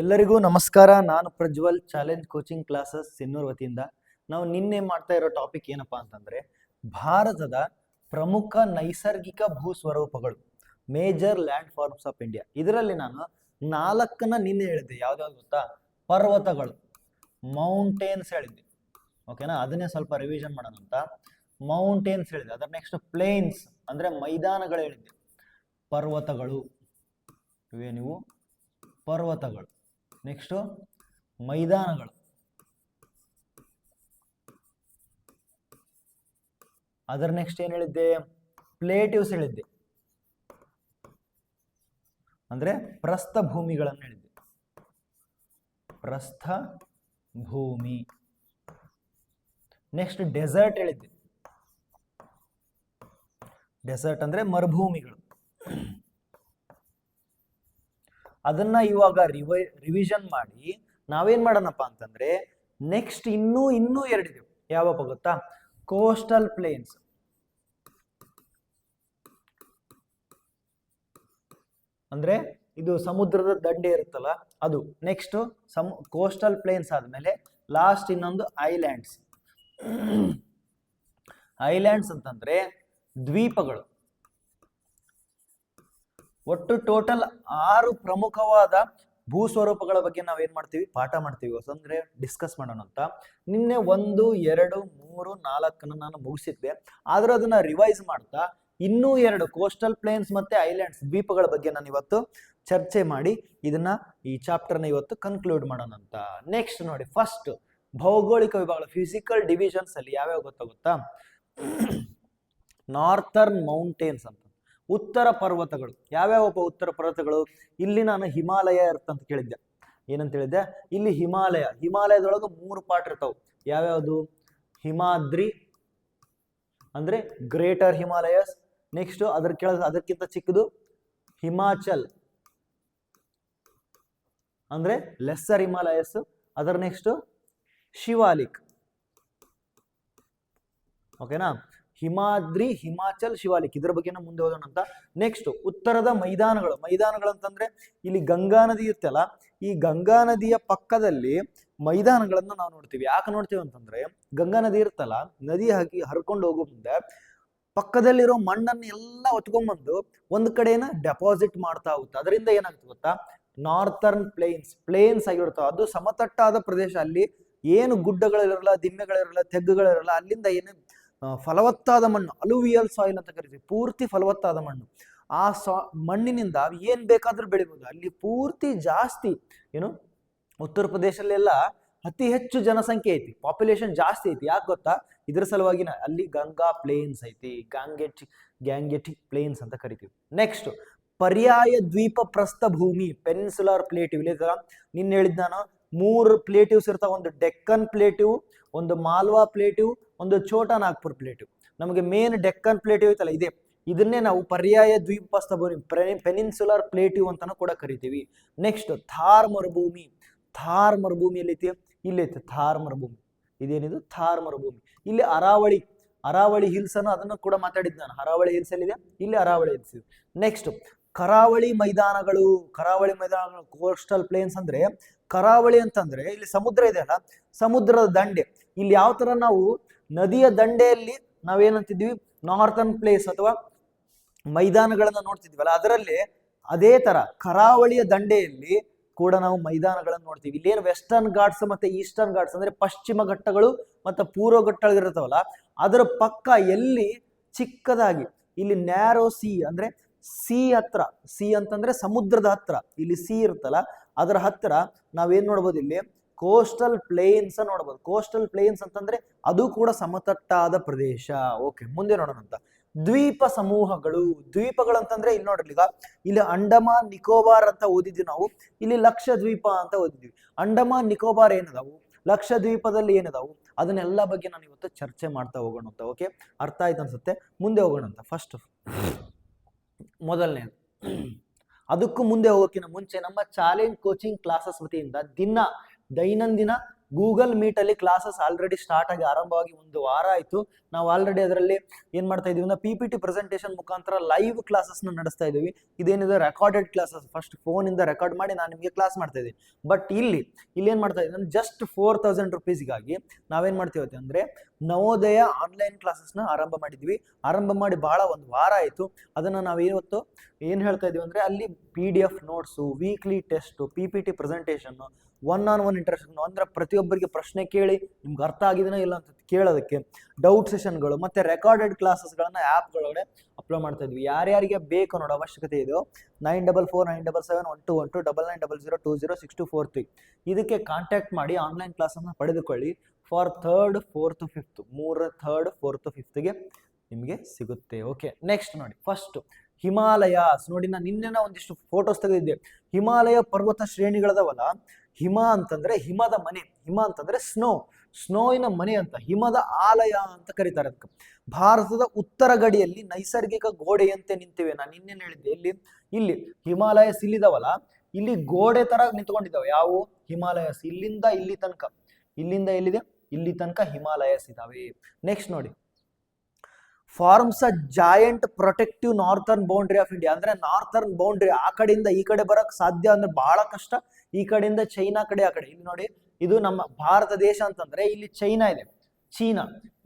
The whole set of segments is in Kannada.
ಎಲ್ಲರಿಗೂ ನಮಸ್ಕಾರ. ನಾನು Prajwal, challenge coaching classes Sinnur ವತಿಯಿಂದ. ನಾವು ನಿನ್ನೆ ಮಾಡ್ತಾ ಇರೋ ಟಾಪಿಕ್ ಏನಪ್ಪಾ ಅಂತಂದ್ರೆ ಭಾರತದ ಪ್ರಮುಖ ನೈಸರ್ಗಿಕ ಭೂಸ್ವರೂಪಗಳು, major landforms of India. ಇದರಲ್ಲಿ ನಾನು 4 ನಿನ್ನೆ ಹೇಳಿದ್ದೆ. ಯಾವ್ದಾವ್ದು ಗೊತ್ತಾ? ಪರ್ವತಗಳು, ಮೌಂಟೇನ್ಸ್ ಹೇಳಿದ್ದೆ. ಓಕೆನಾ? ಅದನ್ನೇ ಸ್ವಲ್ಪ ರಿವಿಷನ್ ಮಾಡೋಣ ಅಂತ. ಮೌಂಟೇನ್ಸ್ ಹೇಳಿದೆ. ಅದರ ನೆಕ್ಸ್ಟ್ ಪ್ಲೇನ್ಸ್ ಅಂದ್ರೆ ಮೈದಾನಗಳು ಹೇಳಿದ್ದೆ. ಪರ್ವತಗಳು ಇವೇ ನೀವು ಪರ್ವತಗಳು. ನೆಕ್ಸ್ಟ್ ಮೈದಾನಗಳು. ಅದರ ನೆಕ್ಸ್ಟ್ ಏನ್ ಹೇಳಿದ್ದೆ? ಪ್ಲೇಟಿವ್ಸ್ ಹೇಳಿದ್ದೆ, ಅಂದ್ರೆ ಪ್ರಸ್ಥ ಭೂಮಿಗಳನ್ನು ಹೇಳಿದ್ದೆ. ಪ್ರಸ್ಥ ಭೂಮಿ. ನೆಕ್ಸ್ಟ್ ಡೆಸರ್ಟ್ ಹೇಳಿದ್ದೆ. ಡೆಸರ್ಟ್ ಅಂದ್ರೆ ಮರುಭೂಮಿಗಳು. ಅದನ್ನ ಇವಾಗ ರಿವಿಷನ್ ಮಾಡಿ ನಾವೇನ್ ಮಾಡೋಣಪ್ಪ ಅಂತಂದ್ರೆ ನೆಕ್ಸ್ಟ್ ಇನ್ನೂ ಎರಡಿದೆ. ಯಾವಪ್ಪ ಗೊತ್ತಾ? Coastal plains. ಅಂದ್ರೆ ಇದು ಸಮುದ್ರದ ದಂಡೆ ಇರುತ್ತಲ್ಲ ಅದು. ನೆಕ್ಸ್ಟ್ ಕೋಸ್ಟಲ್ ಪ್ಲೇನ್ಸ್ ಆದ್ಮೇಲೆ ಲಾಸ್ಟ್ ಇನ್ನೊಂದು ಐಲ್ಯಾಂಡ್ಸ್. ಐಲ್ಯಾಂಡ್ಸ್ ಅಂತಂದ್ರೆ ದ್ವೀಪಗಳು. ಒಟ್ಟು ಟೋಟಲ್ 6 ಪ್ರಮುಖವಾದ ಭೂಸ್ವರೂಪಗಳ ಬಗ್ಗೆ ನಾವೇನ್ ಮಾಡ್ತೀವಿ? ಪಾಠ ಮಾಡ್ತೀವಿ. ಅಂದ್ರೆ ಡಿಸ್ಕಸ್ ಮಾಡೋಣ ಅಂತ. ನಿನ್ನೆ 1, 2, 3, 4 ನಾನು ಮುಗಿಸಿದ್ದೆ. ಆದ್ರೆ ಅದನ್ನ ರಿವೈಸ್ ಮಾಡ್ತಾ ಇನ್ನೂ 2 ಕೋಸ್ಟಲ್ ಪ್ಲೇನ್ಸ್ ಮತ್ತೆ ಐಲ್ಯಾಂಡ್ಸ್ ದ್ವೀಪಗಳ ಬಗ್ಗೆ ನಾನು ಇವತ್ತು ಚರ್ಚೆ ಮಾಡಿ ಈ ಚಾಪ್ಟರ್ನ ಇವತ್ತು ಕನ್ಕ್ಲೂಡ್ ಮಾಡೋಣ ಅಂತ. ನೆಕ್ಸ್ಟ್ ನೋಡಿ, ಫಸ್ಟ್ ಭೌಗೋಳಿಕ ವಿಭಾಗಗಳು, ಫಿಸಿಕಲ್ ಡಿವಿಷನ್ಸ್ ಅಲ್ಲಿ ಯಾವ್ಯಾವ ಗೊತ್ತಾ? ನಾರ್ಥರ್ನ್ ಮೌಂಟೇನ್ಸ್ ಅಂತ, ಉತ್ತರ ಪರ್ವತಗಳು. ಯಾವ್ಯಾವಪ್ಪ ಉತ್ತರ ಪರ್ವತಗಳು? ಇಲ್ಲಿ ನಾನು ಹಿಮಾಲಯ ಇರ್ತಂತ ಕೇಳಿದ್ದೆ. ಏನಂತ ಹೇಳಿದ್ದೆ? ಇಲ್ಲಿ ಹಿಮಾಲಯದೊಳಗೆ 3 ಪಾರ್ಟ್ ಇರ್ತಾವ. ಯಾವ್ಯಾವುದು? ಹಿಮಾದ್ರಿ ಅಂದ್ರೆ ಗ್ರೇಟರ್ ಹಿಮಾಲಯಸ್. ನೆಕ್ಸ್ಟ್ ಅದಕ್ಕಿಂತ ಚಿಕ್ಕದು ಹಿಮಾಚಲ್ ಅಂದ್ರೆ ಲೆಸ್ಸರ್ ಹಿಮಾಲಯಸ್. ಅದರ ನೆಕ್ಸ್ಟ್ ಶಿವಾಲಿಕ್. ಓಕೆನಾ? ಹಿಮಾದ್ರಿ, ಹಿಮಾಚಲ್, ಶಿವಾಲಿಕ್. ಇದರ ಬಗ್ಗೆ ಮುಂದೆ ಹೋಗೋಣ ಅಂತ. ನೆಕ್ಸ್ಟ್ ಉತ್ತರದ ಮೈದಾನಗಳು ಅಂತಂದ್ರೆ ಇಲ್ಲಿ ಗಂಗಾ ನದಿ ಇರ್ತಲ್ಲ, ಈ ಗಂಗಾ ನದಿಯ ಪಕ್ಕದಲ್ಲಿ ಮೈದಾನಗಳನ್ನ ನಾವು ನೋಡ್ತೀವಿ. ಯಾಕೆ ನೋಡ್ತೀವಿ ಅಂತಂದ್ರೆ ಗಂಗಾ ನದಿ ಇರ್ತಲ್ಲ, ನದಿ ಹರ್ಕೊಂಡು ಹೋಗೋ ಮುಂದೆ ಪಕ್ಕದಲ್ಲಿರೋ ಮಣ್ಣನ್ನು ಎಲ್ಲ ಹೊತ್ಕೊಂಡ್ಬಂದು ಒಂದ್ ಕಡೆನ ಡೆಪಾಸಿಟ್ ಮಾಡ್ತಾ ಹೋಗುತ್ತೆ. ಅದರಿಂದ ಏನಾಗುತ್ತೆ ಗೊತ್ತಾ? ನಾರ್ಥರ್ನ್ ಪ್ಲೇನ್ಸ್ ಆಗಿರ್ತಾವ. ಅದು ಸಮತಟ್ಟಾದ ಪ್ರದೇಶ. ಅಲ್ಲಿ ಏನು ಗುಡ್ಡಗಳಿರಲ್ಲ, ದಿಮ್ಮೆಗಳಿರಲ್ಲ, ತೆಗ್ಗುಗಳಿರಲ್ಲ. ಅಲ್ಲಿಂದ ಏನು ಫಲವತ್ತಾದ ಮಣ್ಣು, ಅಲುವಿಯಲ್ ಸಾಯಿಲ್ ಅಂತ ಕರಿತೀವಿ. ಪೂರ್ತಿ ಫಲವತ್ತಾದ ಮಣ್ಣು. ಆ ಮಣ್ಣಿನಿಂದ ಏನ್ ಬೇಕಾದ್ರೂ ಬೆಳಿಬಹುದು. ಅಲ್ಲಿ ಪೂರ್ತಿ ಜಾಸ್ತಿ ಉತ್ತರ ಪ್ರದೇಶಲ್ಲೆಲ್ಲ ಅತಿ ಹೆಚ್ಚು ಜನಸಂಖ್ಯೆ ಐತಿ, ಪಾಪ್ಯುಲೇಷನ್ ಜಾಸ್ತಿ ಐತಿ. ಯಾಕೆ ಗೊತ್ತಾ? ಇದ್ರ ಸಲುವಾಗಿ ಅಲ್ಲಿ ಗಂಗಾ ಪ್ಲೇನ್ಸ್ ಐತಿ, ಗ್ಯಾಂಗೆಟಿಕ್ ಪ್ಲೇನ್ಸ್ ಅಂತ ಕರಿತೀವಿ. ನೆಕ್ಸ್ಟ್ ಪರ್ಯಾಯ ದ್ವೀಪ ಪ್ರಸ್ಥಭೂಮಿ, ಪೆನಿನ್ಸುಲಾರ್ ಪ್ಲೇಟಿವ್. ಇಲ್ಲಿ ನಿನ್ನೆ ಹೇಳಿದ್ ನಾನು 3 ಪ್ಲೇಟಿವ್ಸ್ ಇರ್ತಾವ. ಒಂದು ಡೆಕ್ಕನ್ ಪ್ಲೇಟಿವ್, ಒಂದು ಮಾಲ್ವಾ ಪ್ಲೇಟಿವ್, ಒಂದು ಛೋಟಾ ನಾಗ್ಪುರ್ ಪ್ಲೇಟಿವ್. ನಮಗೆ ಮೇನ್ ಡೆಕ್ಕನ್ ಪ್ಲೇಟಿವ್ ಐತಲ್ಲ, ಇದನ್ನೇ ನಾವು ಪರ್ಯಾಯ ದ್ವೀಪ ಪ್ರಸ್ಥಭೂಮಿ, ಪೆನಿನ್ಸುಲಾರ್ ಪ್ಲೇಟಿವ್ ಅಂತಾನು ಕೂಡ ಕರಿತೀವಿ. ನೆಕ್ಸ್ಟ್ ಥಾರ್ ಮರುಭೂಮಿ. ಥಾರ್ ಮರುಭೂಮಿ ಎಲ್ಲೈತಿ? ಇಲ್ಲೈತಿ ಥಾರ್ ಮರುಭೂಮಿ. ಇದೇನಿದು? ಥಾರ್ ಮರುಭೂಮಿ. ಇಲ್ಲಿ ಅರಾವಳಿ ಹಿಲ್ಸ್ ಅನ್ನು ಅದನ್ನು ಕೂಡ ಮಾತಾಡಿದ್ ನಾನು. ಅರಾವಳಿ ಹಿಲ್ಸ್ ಎಲ್ಲಿದೆ? ಇಲ್ಲಿ ಅರಾವಳಿ ಹಿಲ್ಸ್ ಇದೆ. ನೆಕ್ಸ್ಟ್ ಕರಾವಳಿ ಮೈದಾನಗಳು. ಕೋಸ್ಟಲ್ ಪ್ಲೇನ್ಸ್ ಅಂದ್ರೆ ಕರಾವಳಿ ಅಂತಂದ್ರೆ ಇಲ್ಲಿ ಸಮುದ್ರ ಇದೆ ಅಲ್ಲ, ಸಮುದ್ರದ ದಂಡೆ. ಇಲ್ಲಿ ಯಾವ ತರ ನಾವು ನದಿಯ ದಂಡೆಯಲ್ಲಿ ನಾವೇನಂತಿದ್ವಿ? ನಾರ್ಥರ್ನ್ ಪ್ಲೇಸ್ ಅಥವಾ ಮೈದಾನಗಳನ್ನ ನೋಡ್ತಿದ್ವಲ್ಲ, ಅದರಲ್ಲಿ ಅದೇ ತರ ಕರಾವಳಿಯ ದಂಡೆಯಲ್ಲಿ ಕೂಡ ನಾವು ಮೈದಾನಗಳನ್ನು ನೋಡ್ತೀವಿ. ಇಲ್ಲೇನು ವೆಸ್ಟರ್ನ್ ಘಾಟ್ಸ್ ಮತ್ತೆ ಈಸ್ಟರ್ನ್ ಘಾಟ್ಸ್ ಅಂದ್ರೆ ಪಶ್ಚಿಮ ಘಟ್ಟಗಳು ಮತ್ತೆ ಪೂರ್ವ ಘಟ್ಟಗಳಿರ್ತಾವಲ್ಲ, ಅದರ ಪಕ್ಕ ಎಲ್ಲಿ ಚಿಕ್ಕದಾಗಿ ಇಲ್ಲಿ ನ್ಯಾರೋ ಸಿ ಅಂದ್ರೆ ಸಿ ಅಂತಂದ್ರೆ ಸಮುದ್ರದ ಹತ್ರ, ಇಲ್ಲಿ ಸಿ ಇರುತ್ತಲ್ಲ ಅದರ ಹತ್ರ ನಾವೇನ್ ನೋಡ್ಬೋದು? ಇಲ್ಲಿ ಕೋಸ್ಟಲ್ ಪ್ಲೇನ್ಸ್ ನೋಡ್ಬೋದು. ಕೋಸ್ಟಲ್ ಪ್ಲೇನ್ಸ್ ಅಂತಂದ್ರೆ ಅದು ಕೂಡ ಸಮತಟ್ಟಾದ ಪ್ರದೇಶ. ಓಕೆ, ಮುಂದೆ ನೋಡೋಣ ಅಂತ. ದ್ವೀಪ ಸಮೂಹಗಳು. ದ್ವೀಪಗಳು ಅಂತಂದ್ರೆ ಇಲ್ಲಿ ನೋಡ್ರಿ, ಇಲ್ಲಿ ಅಂಡಮಾನ್ ನಿಕೋಬಾರ್ ಅಂತ ಓದಿದ್ವಿ ನಾವು. ಇಲ್ಲಿ ಲಕ್ಷದ್ವೀಪ ಅಂತ ಓದಿದ್ವಿ. ಅಂಡಮಾನ್ ನಿಕೋಬಾರ್ ಏನದಾವು, ಲಕ್ಷದ್ವೀಪದಲ್ಲಿ ಏನದಾವು, ಅದನ್ನೆಲ್ಲ ಬಗ್ಗೆ ನಾನು ಇವತ್ತು ಚರ್ಚೆ ಮಾಡ್ತಾ ಹೋಗೋಣ ಅಂತ. ಓಕೆ, ಅರ್ಥ ಆಯ್ತು ಅನ್ಸುತ್ತೆ. ಮುಂದೆ ಹೋಗೋಣ ಅಂತ. ಫಸ್ಟ್ ಮೊದಲನೇ, ಅದಕ್ಕೂ ಮುಂದೆ ಹೋಗೋಕ್ಕಿಂತ ಮುಂಚೆ ನಮ್ಮ ಚಾಲೆಂಜ್ ಕೋಚಿಂಗ್ ಕ್ಲಾಸಸ್ ವತಿಯಿಂದ ದೈನಂದಿನ ಗೂಗಲ್ ಮೀಟ್ ಅಲ್ಲಿ ಕ್ಲಾಸಸ್ ಆಲ್ರೆಡಿ ಸ್ಟಾರ್ಟ್ ಆಗಿ ಆರಂಭವಾಗಿ 1 ವಾರ ಆಯ್ತು. ನಾವು ಆಲ್ರೆಡಿ ಅದರಲ್ಲಿ ಏನ್ ಮಾಡ್ತಾ ಇದೀವಿ ಅಂದ್ರೆ PPT ಪ್ರೆಸೆಂಟೇಷನ್ ಮುಖಾಂತರ ಲೈವ್ ಕ್ಲಾಸಸ್ ನ ನಡೆಸ್ತಾ ಇದೀವಿ. ಇದೇನಿದೆ ರೆಕಾರ್ಡೆಡ್ ಕ್ಲಾಸಸ್, ಫಸ್ಟ್ ಫೋನ್ ಇಂದ ರೆಕಾರ್ಡ್ ಮಾಡಿ ನಾನು ನಿಮಗೆ ಕ್ಲಾಸ್ ಮಾಡ್ತಾ ಇದ್ದೀನಿ. ಬಟ್ ಇಲ್ಲಿ ಏನ್ ಮಾಡ್ತಾ ಇದ್ದೀನಿ, ಜಸ್ಟ್ 4000 ರುಪೀಸ್ಗಾಗಿ ನಾವೇನ್ ಮಾಡ್ತೀವಿ ಅಂದ್ರೆ ನವೋದಯ ಆನ್ಲೈನ್ ಕ್ಲಾಸಸ್ ನ ಆರಂಭ ಮಾಡಿದ್ವಿ. ಆರಂಭ ಮಾಡಿ ಬಹಳ 1 ವಾರ ಆಯ್ತು. ಅದನ್ನ ನಾವು ಇವತ್ತು ಏನ್ ಹೇಳ್ತಾ ಇದೀವಿ ಅಂದ್ರೆ ಅಲ್ಲಿ PDF notes, weekly test, PPT presentation, 1-on-1 interaction ಅಂದ್ರೆ ಪ್ರತಿಯೊಬ್ಬರಿಗೆ ಪ್ರಶ್ನೆ ಕೇಳಿ ನಿಮ್ಗೆ ಅರ್ಥ ಆಗಿದೆನೋ ಇಲ್ಲ ಅಂತ ಕೇಳೋದಕ್ಕೆ, ಡೌಟ್ ಸೆಷನ್ಗಳು ಮತ್ತೆ ರೆಕಾರ್ಡೆಡ್ ಕ್ಲಾಸಸ್ಗಳನ್ನ ಆ್ಯಪ್ಗಳೊಳಗಡೆ ಅಪ್ಲೋಡ್ ಮಾಡ್ತಾ ಇದ್ವಿ. ಯಾರ್ಯಾರಿಗೆ ಬೇಕು ನೋಡೋ ಅವಶ್ಯಕತೆ ಇದೆಯೋ 9449771212 9900206243 ಇದಕ್ಕೆ ಕಾಂಟ್ಯಾಕ್ಟ್ ಮಾಡಿ ಆನ್ಲೈನ್ ಕ್ಲಾಸನ್ನು ಪಡೆದುಕೊಳ್ಳಿ. For 3rd, 4th, 5th 3rd, 4th, 5th ನಿಮಗೆ ಸಿಗುತ್ತೆ. ಓಕೆ, ನೆಕ್ಸ್ಟ್ ನೋಡಿ, ಫಸ್ಟ್ ಹಿಮಾಲಯಾಸ್ ನೋಡಿ. ನಾನು ನಿನ್ನೆ ಒಂದಿಷ್ಟು ಫೋಟೋಸ್ ತೆಗೆದಿದ್ದೆ. ಹಿಮಾಲಯ ಪರ್ವತ ಶ್ರೇಣಿಗಳದವಲ್ಲ, ಹಿಮ ಅಂತಂದ್ರೆ ಹಿಮದ ಮನೆ, ಹಿಮ ಅಂತಂದ್ರೆ ಸ್ನೋಯಿನ ಮನೆ ಅಂತ, ಹಿಮದ ಆಲಯ ಅಂತ ಕರೀತಾರೆ ಅದಕ್ಕೆ. ಭಾರತದ ಉತ್ತರ ಗಡಿಯಲ್ಲಿ ನೈಸರ್ಗಿಕ ಗೋಡೆಯಂತೆ ನಿಂತಿವೆ. ನಾನು ನಿನ್ನೆ ಹೇಳಿದ್ದೆ, ಇಲ್ಲಿ ಹಿಮಾಲಯಸ್ ಇಲ್ಲಿದಾವಲ್ಲ, ಇಲ್ಲಿ ಗೋಡೆ ತರ ನಿಂತ್ಕೊಂಡಿದ್ದಾವೆ. ಯಾವ ಹಿಮಾಲಯಸ್ ಇಲ್ಲಿಂದ ಇಲ್ಲಿ ತನಕ, ಇಲ್ಲಿಂದ ಎಲ್ಲಿದೆ ಇಲ್ಲಿ ತನಕ ಹಿಮಾಲಯಸ್ ಇದಾವೆ. ನೆಕ್ಸ್ಟ್ ನೋಡಿ, forms a giant protective northern boundary of India. ಅಂದ್ರೆ ನಾರ್ಥರ್ನ್ ಬೌಂಡ್ರಿ, ಆ ಕಡೆಯಿಂದ ಈ ಕಡೆ ಬರಕ್ ಸಾಧ್ಯ ಅಂದ್ರೆ ಬಹಳ ಕಷ್ಟ. ಈ ಕಡೆಯಿಂದ ಚೈನಾ ಕಡೆ, ಆ ಕಡೆ ಇಲ್ಲಿ ನೋಡಿ, ಇದು ನಮ್ಮ ಭಾರತ ದೇಶ ಅಂತಂದ್ರೆ ಇಲ್ಲಿ ಚೈನಾ ಇದೆ,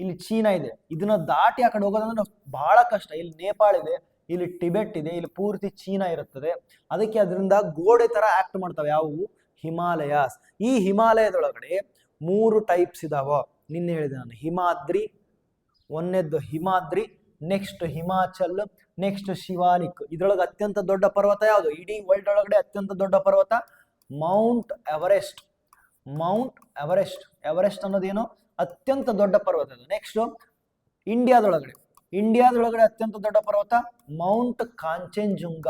ಇಲ್ಲಿ ಚೀನಾ ಇದೆ. ಇದನ್ನ ದಾಟಿ ಆ ಕಡೆ ಹೋಗೋದಂದ್ರೆ ಬಹಳ ಕಷ್ಟ. ಇಲ್ಲಿ ನೇಪಾಳ ಇದೆ, ಇಲ್ಲಿ ಟಿಬೆಟ್ ಇದೆ, ಇಲ್ಲಿ ಪೂರ್ತಿ ಚೀನಾ ಇರುತ್ತದೆ. ಅದಕ್ಕೆ ಅದರಿಂದ ಗೋಡೆ ತರ ಆಕ್ಟ್ ಮಾಡ್ತಾವೆ. ಯಾವುವು? ಹಿಮಾಲಯಾಸ್. ಈ ಹಿಮಾಲಯದೊಳಗಡೆ 3 ಟೈಪ್ಸ್ ಇದಾವ. ನಿನ್ನೆ ಹೇಳಿದೆ ನಾನು, ಹಿಮಾದ್ರಿ, ಒಂದನೇದ್ದು ಹಿಮಾದ್ರಿ, ನೆಕ್ಸ್ಟ್ ಹಿಮಾಚಲ್, ನೆಕ್ಸ್ಟ್ ಶಿವಾಲಿಕ್. ಇದ್ರೊಳಗೆ ಅತ್ಯಂತ ದೊಡ್ಡ ಪರ್ವತ ಯಾವುದು? ಇಡೀ ವರ್ಲ್ಡ್ ಒಳಗಡೆ ಅತ್ಯಂತ ದೊಡ್ಡ ಪರ್ವತ ಮೌಂಟ್ ಎವರೆಸ್ಟ್. ಎವರೆಸ್ಟ್ ಅನ್ನೋದೇನು ಅತ್ಯಂತ ದೊಡ್ಡ ಪರ್ವತ. ನೆಕ್ಸ್ಟ್ ಇಂಡಿಯಾದೊಳಗಡೆ ಅತ್ಯಂತ ದೊಡ್ಡ ಪರ್ವತ ಮೌಂಟ್ ಕಾಂಚನಜುಂಗ.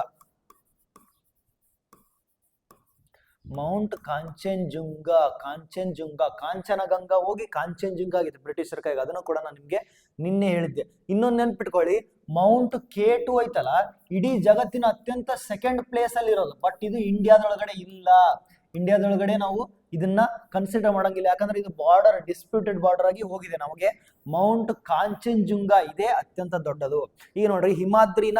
ಕಾಂಚನಗಂಗಾ ಹೋಗಿ ಕಾಂಚನಜುಂಗ ಆಗಿದೆ ಬ್ರಿಟಿಷರ ಕೈಗೆ. ಅದನ್ನು ಕೂಡ ನಾನು ನಿಮ್ಗೆ ನಿನ್ನೆ ಹೇಳಿದ್ದೆ. ಇನ್ನೊಂದು ನೆನ್ಪಿಟ್ಕೊಳ್ಳಿ, ಮೌಂಟ್ K2 ಐತಲ್ಲ, ಇಡೀ ಜಗತ್ತಿನ ಅತ್ಯಂತ ಸೆಕೆಂಡ್ ಪ್ಲೇಸ್ ಅಲ್ಲಿ ಇರೋದು. ಬಟ್ ಇದು ಇಂಡಿಯಾದೊಳಗಡೆ ಇಲ್ಲ. ಇಂಡಿಯಾದೊಳಗಡೆ ನಾವು ಇದನ್ನ ಕನ್ಸಿಡರ್ ಮಾಡಂಗಿಲ್ಲ, ಯಾಕಂದ್ರೆ ಇದು ಬಾರ್ಡರ್, ಡಿಸ್ಪ್ಯೂಟೆಡ್ ಬಾರ್ಡರ್ ಆಗಿ ಹೋಗಿದೆ. ನಮಗೆ ಮೌಂಟ್ ಕಾಂಚನಜುಂಗ ಇದೆ ಅತ್ಯಂತ ದೊಡ್ಡದು. ಈಗ ನೋಡ್ರಿ, ಹಿಮಾದ್ರಿನ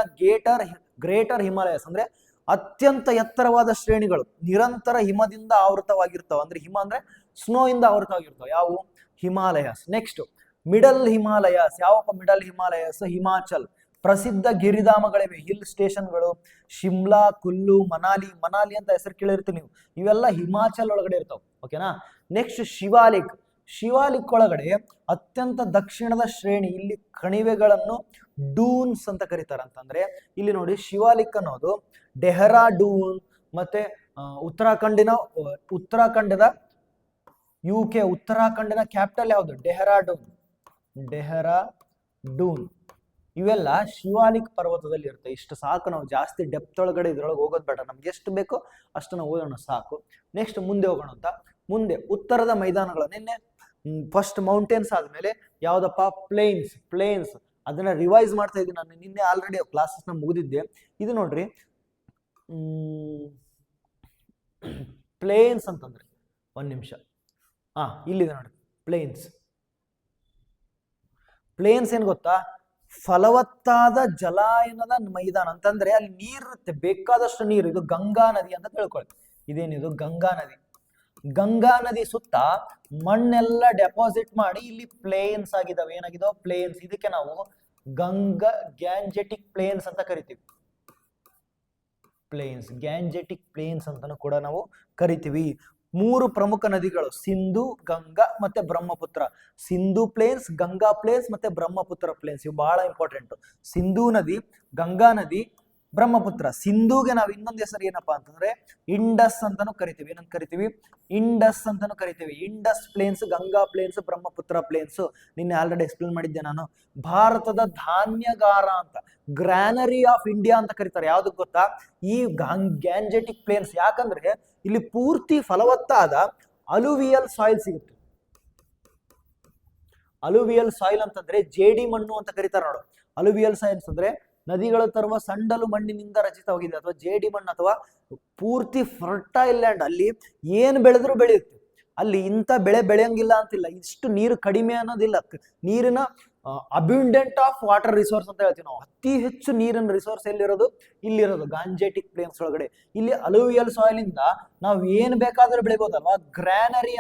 ಗ್ರೇಟರ್ ಹಿಮಾಲಯಸ್ ಅಂದ್ರೆ ಅತ್ಯಂತ ಎತ್ತರವಾದ ಶ್ರೇಣಿಗಳು, ನಿರಂತರ ಹಿಮದಿಂದ ಆವೃತವಾಗಿರ್ತಾವ. ಅಂದ್ರೆ ಹಿಮ ಅಂದ್ರೆ ಸ್ನೋ ಇಂದ ಆವೃತವಾಗಿರ್ತಾವ. ಯಾವುವು? ಹಿಮಾಲಯಸ್. Next middle Himalayas. ಯಾವಪ್ಪ ಮಿಡಲ್ ಹಿಮಾಲಯಸ್? ಹಿಮಾಚಲ್. ಪ್ರಸಿದ್ಧ ಗಿರಿಧಾಮಗಳಿವೆ, ಹಿಲ್ ಸ್ಟೇಷನ್ಗಳು, ಶಿಮ್ಲಾ, ಕುಲ್ಲು, ಮನಾಲಿ ಅಂತ ಹೆಸರು ಕೇಳಿರ್ತೀವಿ ನೀವು. ಇವೆಲ್ಲ ಹಿಮಾಚಲ್ ಒಳಗಡೆ ಇರ್ತಾವ. ಓಕೆನಾ? ನೆಕ್ಸ್ಟ್ ಶಿವಾಲಿಕ್ ಒಳಗಡೆ ಅತ್ಯಂತ ದಕ್ಷಿಣದ ಶ್ರೇಣಿ, ಇಲ್ಲಿ ಕಣಿವೆಗಳನ್ನು ಡೂನ್ಸ್ ಅಂತ ಕರೀತಾರೆ. ಅಂತಂದ್ರೆ ಇಲ್ಲಿ ನೋಡಿ, ಶಿವಾಲಿಕ್ ಅನ್ನೋದು ಡೆಹ್ರಾಡೂನ್ ಮತ್ತೆ ಉತ್ತರಾಖಂಡದ ಉತ್ತರಾಖಂಡಿನ ಕ್ಯಾಪಿಟಲ್ ಯಾವುದು? ಡೆಹ್ರಾಡೂನ್. ಇವೆಲ್ಲ ಶಿವಾಲಿಕ್ ಪರ್ವತದಲ್ಲಿ ಇರುತ್ತೆ. ಇಷ್ಟು ಸಾಕು, ನಾವು ಜಾಸ್ತಿ ಡೆಪ್ತ್ ಒಳಗಡೆ ಇದ್ರೊಳಗೆ ಹೋಗೋದು ಬೇಡ. ನಮ್ಗೆ ಎಷ್ಟು ಬೇಕೋ ಅಷ್ಟನ್ನು ಓದೋಣ ಸಾಕು. ನೆಕ್ಸ್ಟ್ ಮುಂದೆ ಹೋಗೋಣ ಅಂತ. ಮುಂದೆ ಉತ್ತರದ ಮೈದಾನಗಳು. ನಿನ್ನೆ ಫಸ್ಟ್ ಮೌಂಟೇನ್ಸ್ ಆದ್ಮೇಲೆ ಯಾವ್ದಪ್ಪ? ಪ್ಲೇನ್ಸ್. ಅದನ್ನ ರಿವೈಸ್ ಮಾಡ್ತಾ ಇದ್ದೀನಿ ನಾನು. ನಿನ್ನೆ ಆಲ್ರೆಡಿ ಕ್ಲಾಸಸ್ನ ಮುಗಿದಿದ್ದೆ. ಇದು ನೋಡ್ರಿ, ಪ್ಲೇನ್ಸ್ ಅಂತಂದ್ರೆ, ಒಂದ್ ನಿಮಿಷ, ಇಲ್ಲಿದೆ ನೋಡಿ ಪ್ಲೇನ್ಸ್ ಏನ್ ಗೊತ್ತಾ? ಫಲವತ್ತಾದ ಜಲಾಯನದ ಮೈದಾನ ಅಂತಂದ್ರೆ ಅಲ್ಲಿ ನೀರಿರುತ್ತೆ, ಬೇಕಾದಷ್ಟು ನೀರು. ಇದು ಗಂಗಾ ನದಿ ಅಂತ ತಿಳ್ಕೊಳ್ಳಿ. ಇದೇನಿದು? ಗಂಗಾ ನದಿ ಸುತ್ತ ಮಣ್ಣೆಲ್ಲ ಡೆಪಾಸಿಟ್ ಮಾಡಿ ಇಲ್ಲಿ ಪ್ಲೇನ್ಸ್ ಆಗಿದಾವೆ. ಏನಾಗಿದಾವ? ಪ್ಲೇನ್ಸ್. ಇದಕ್ಕೆ ನಾವು ಗ್ಯಾಂಜೆಟಿಕ್ ಪ್ಲೇನ್ಸ್ ಅಂತ ಕರಿತೀವಿ. ಗ್ಯಾಂಜೆಟಿಕ್ ಪ್ಲೇನ್ಸ್ ಅಂತಾನು ಕೂಡ ನಾವು ಕರಿತೀವಿ. 3 ಪ್ರಮುಖ ನದಿಗಳು, ಸಿಂಧು, ಗಂಗಾ ಮತ್ತೆ ಬ್ರಹ್ಮಪುತ್ರ. ಸಿಂಧು ಪ್ಲೇನ್ಸ್, ಗಂಗಾ ಪ್ಲೇನ್ಸ್ ಮತ್ತೆ ಬ್ರಹ್ಮಪುತ್ರ ಪ್ಲೇನ್ಸ್. ಇವು ಬಹಳ ಇಂಪಾರ್ಟೆಂಟ್. ಸಿಂಧೂ ನದಿ, ಗಂಗಾ ನದಿ, ಬ್ರಹ್ಮಪುತ್ರ. ಸಿಂಧೂಗೆ ನಾವು ಇನ್ನೊಂದು ಹೆಸರು ಏನಪ್ಪಾ ಅಂತಂದ್ರೆ ಇಂಡಸ್ ಅಂತಾನು ಕರಿತೀವಿ. ಏನಂತ ಕರಿತೀವಿ? ಇಂಡಸ್ ಅಂತಾನು ಕರಿತೀವಿ. Indus plains, Ganga plains, Brahmaputra plains. ನಿನ್ನೆ ಆಲ್ರೆಡಿ ಎಕ್ಸ್ಪ್ಲೇನ್ ಮಾಡಿದ್ದೆ ನಾನು. ಭಾರತದ ಧಾನ್ಯಗಾರ ಅಂತ, ಗ್ರಾನರಿ ಆಫ್ ಇಂಡಿಯಾ ಅಂತ ಕರೀತಾರೆ. ಯಾವ್ದಕ್ ಗೊತ್ತಾ? ಈ ಗ್ಯಾಂಜೆಟಿಕ್ ಪ್ಲೇನ್ಸ್. ಯಾಕಂದ್ರೆ ಇಲ್ಲಿ ಪೂರ್ತಿ ಫಲವತ್ತಾದ ಅಲುವಿಯಲ್ ಸಾಯಿಲ್ ಸಿಗುತ್ತೆ. ಅಲುವಿಯಲ್ ಸಾಯಿಲ್ ಅಂತಂದ್ರೆ ಜೇಡಿ ಮಣ್ಣು ಅಂತ ಕರೀತಾರೆ ನೋಡು. ಅಲುವಿಯಲ್ ಸಾಯಿಲ್ಸ್ ಅಂದ್ರೆ ನದಿಗಳು ತರುವ ಸಂಡಲು ಮಣ್ಣಿನಿಂದ ರಚಿತವಾಗಿದೆ, ಅಥವಾ ಜೇಡಿ ಮಣ್ಣು, ಅಥವಾ ಪೂರ್ತಿ ಫರ್ಟೈಲ್ ಲ್ಯಾಂಡ್. ಅಲ್ಲಿ ಏನ್ ಬೆಳೆದ್ರು ಬೆಳೆಯುತ್ತೆ. ಅಲ್ಲಿ ಇಂಥ ಬೆಳೆ ಬೆಳೆಯಂಗಿಲ್ಲ ಅಂತಿಲ್ಲ, ಇಷ್ಟು ನೀರು ಕಡಿಮೆ ಅನ್ನೋದಿಲ್ಲ. ನೀರಿನ ಅಬ್ಯುಂಡೆಂಟ್ ಆಫ್ ವಾಟರ್ ರಿಸೋರ್ಸ್ ಅಂತ ಹೇಳ್ತೀವಿ ನಾವು. ಅತಿ ಹೆಚ್ಚು ನೀರಿನ ರಿಸೋರ್ಸ್ ಎಲ್ಲಿರೋದು? ಇಲ್ಲಿರೋದು ಗಾಂಜೆಟಿಕ್ ಪ್ಲೇನ್ಸ್ ಒಳಗಡೆ. ಇಲ್ಲಿ ಅಲುವಿಯಲ್ ಸಾಯಿಲ್ ಇಂದ ನಾವು ಏನ್ ಬೇಕಾದ್ರೂ ಬೆಳಿಬೋದಲ್ವಾ. ಗ್ರಾನರಿ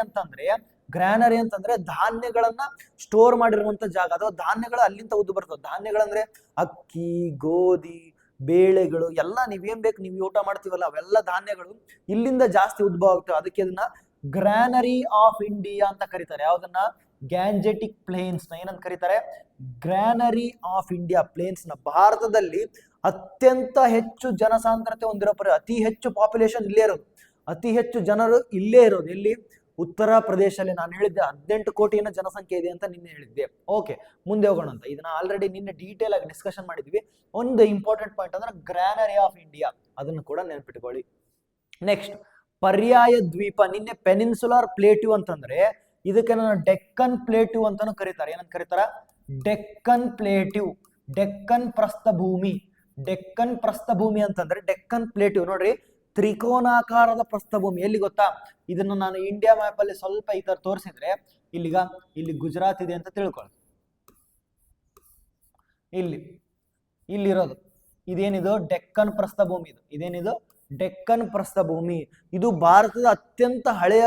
ಅಂತಂದ್ರೆ ಧಾನ್ಯಗಳನ್ನ ಸ್ಟೋರ್ ಮಾಡಿರುವಂತ ಜಾಗ, ಅಥವಾ ಧಾನ್ಯಗಳು ಅಲ್ಲಿಂದ ಉದ್ದು ಬರ್ತವೆ. ಧಾನ್ಯಗಳಂದ್ರೆ ಅಕ್ಕಿ, ಗೋಧಿ, ಬೇಳೆಗಳು ಎಲ್ಲ ನೀವೇನ್ ಬೇಕು ನೀವು ಊಟ ಮಾಡ್ತೀವಲ್ಲ ಅವೆಲ್ಲ ಧಾನ್ಯಗಳು ಇಲ್ಲಿಂದ ಜಾಸ್ತಿ ಉದ್ಭವ ಆಗ್ತವೆ. ಅದಕ್ಕೆ ಅದನ್ನ ಗ್ರಾನರಿ ಆಫ್ ಇಂಡಿಯಾ ಅಂತ ಕರೀತಾರೆ. ಯಾವ್ದನ್ನ? ಗ್ಯಾಂಜೆಟಿಕ್ ಪ್ಲೇನ್ಸ್ ನ ಏನಂತ ಕರೀತಾರೆ? ಗ್ರಾನರಿ ಆಫ್ ಇಂಡಿಯಾ ಪ್ಲೇನ್ಸ್ ನ. ಭಾರತದಲ್ಲಿ ಅತ್ಯಂತ ಹೆಚ್ಚು ಜನಸಾಂದ್ರತೆ ಹೊಂದಿರೋ ಅತಿ ಹೆಚ್ಚು ಪಾಪ್ಯುಲೇಷನ್ ಇಲ್ಲೇ ಇರೋದು, ಅತಿ ಹೆಚ್ಚು ಜನರು ಇಲ್ಲೇ ಇರೋದು. ಎಲ್ಲಿ? ಉತ್ತರ ಪ್ರದೇಶದಲ್ಲಿ. ನಾನು ಹೇಳಿದ್ದೆ 18 ಕೋಟಿನ ಜನಸಂಖ್ಯೆ ಇದೆ ಅಂತ ನಿನ್ನೆ ಹೇಳಿದ್ದೆ. ಓಕೆ, ಮುಂದೆ ಹೋಗೋಣ ಅಂತ. ಇದನ್ನ ಆಲ್ರೆಡಿ ನಿನ್ನೆ ಡೀಟೇಲ್ ಆಗಿ ಡಿಸ್ಕಷನ್ ಮಾಡಿದ್ವಿ. ಒಂದು ಇಂಪಾರ್ಟೆಂಟ್ ಪಾಯಿಂಟ್ ಅಂದ್ರೆ ಗ್ರಾನರಿ ಆಫ್ ಇಂಡಿಯಾ, ಅದನ್ನು ಕೂಡ ನೆನಪಿಟ್ಕೊಳ್ಳಿ. ನೆಕ್ಸ್ಟ್, ಪರ್ಯಾಯ ದ್ವೀಪ. ನಿನ್ನೆ ಪೆನಿನ್ಸುಲಾರ್ ಪ್ಲೇಟ್ಯೂ ಅಂತಂದ್ರೆ ಇದಕ್ಕೆ ನಾನು ಡೆಕ್ಕನ್ ಪ್ಲೇಟ್ಯೂ ಅಂತಾನು ಕರೀತಾರೆ. ಏನಂತ ಕರೀತಾರ? ಡೆಕ್ಕನ್ ಪ್ಲೇಟ್ಯೂ, ಡೆಕ್ಕನ್ ಪ್ರಸ್ಥಭೂಮಿ. ಡೆಕ್ಕನ್ ಪ್ರಸ್ಥಭೂಮಿ ಅಂತಂದ್ರೆ ಡೆಕ್ಕನ್ ಪ್ಲೇಟ್ಯೂ ನೋಡ್ರಿ, ತ್ರಿಕೋನಾಕಾರದ ಪ್ರಸ್ಥಭೂಮಿ. ಎಲ್ಲಿ ಗೊತ್ತಾ? ಇದನ್ನು ನಾನು ಇಂಡಿಯಾ ಮ್ಯಾಪ್ ಅಲ್ಲಿ ಸ್ವಲ್ಪ ಈ ತರ ತೋರಿಸಿದ್ರೆ, ಇಲ್ಲಿ ಗುಜರಾತ್ ಇದೆ ಅಂತ ತಿಳ್ಕೊಳ್ಳಿ. ಇಲ್ಲಿರೋದು ಇದೇನಿದು? ಡೆಕ್ಕನ್ ಪ್ರಸ್ಥಭೂಮಿ. ಇದೇನಿದು? ಡೆಕ್ಕನ್ ಪ್ರಸ್ಥಭೂಮಿ. ಇದು ಭಾರತದ ಅತ್ಯಂತ ಹಳೆಯ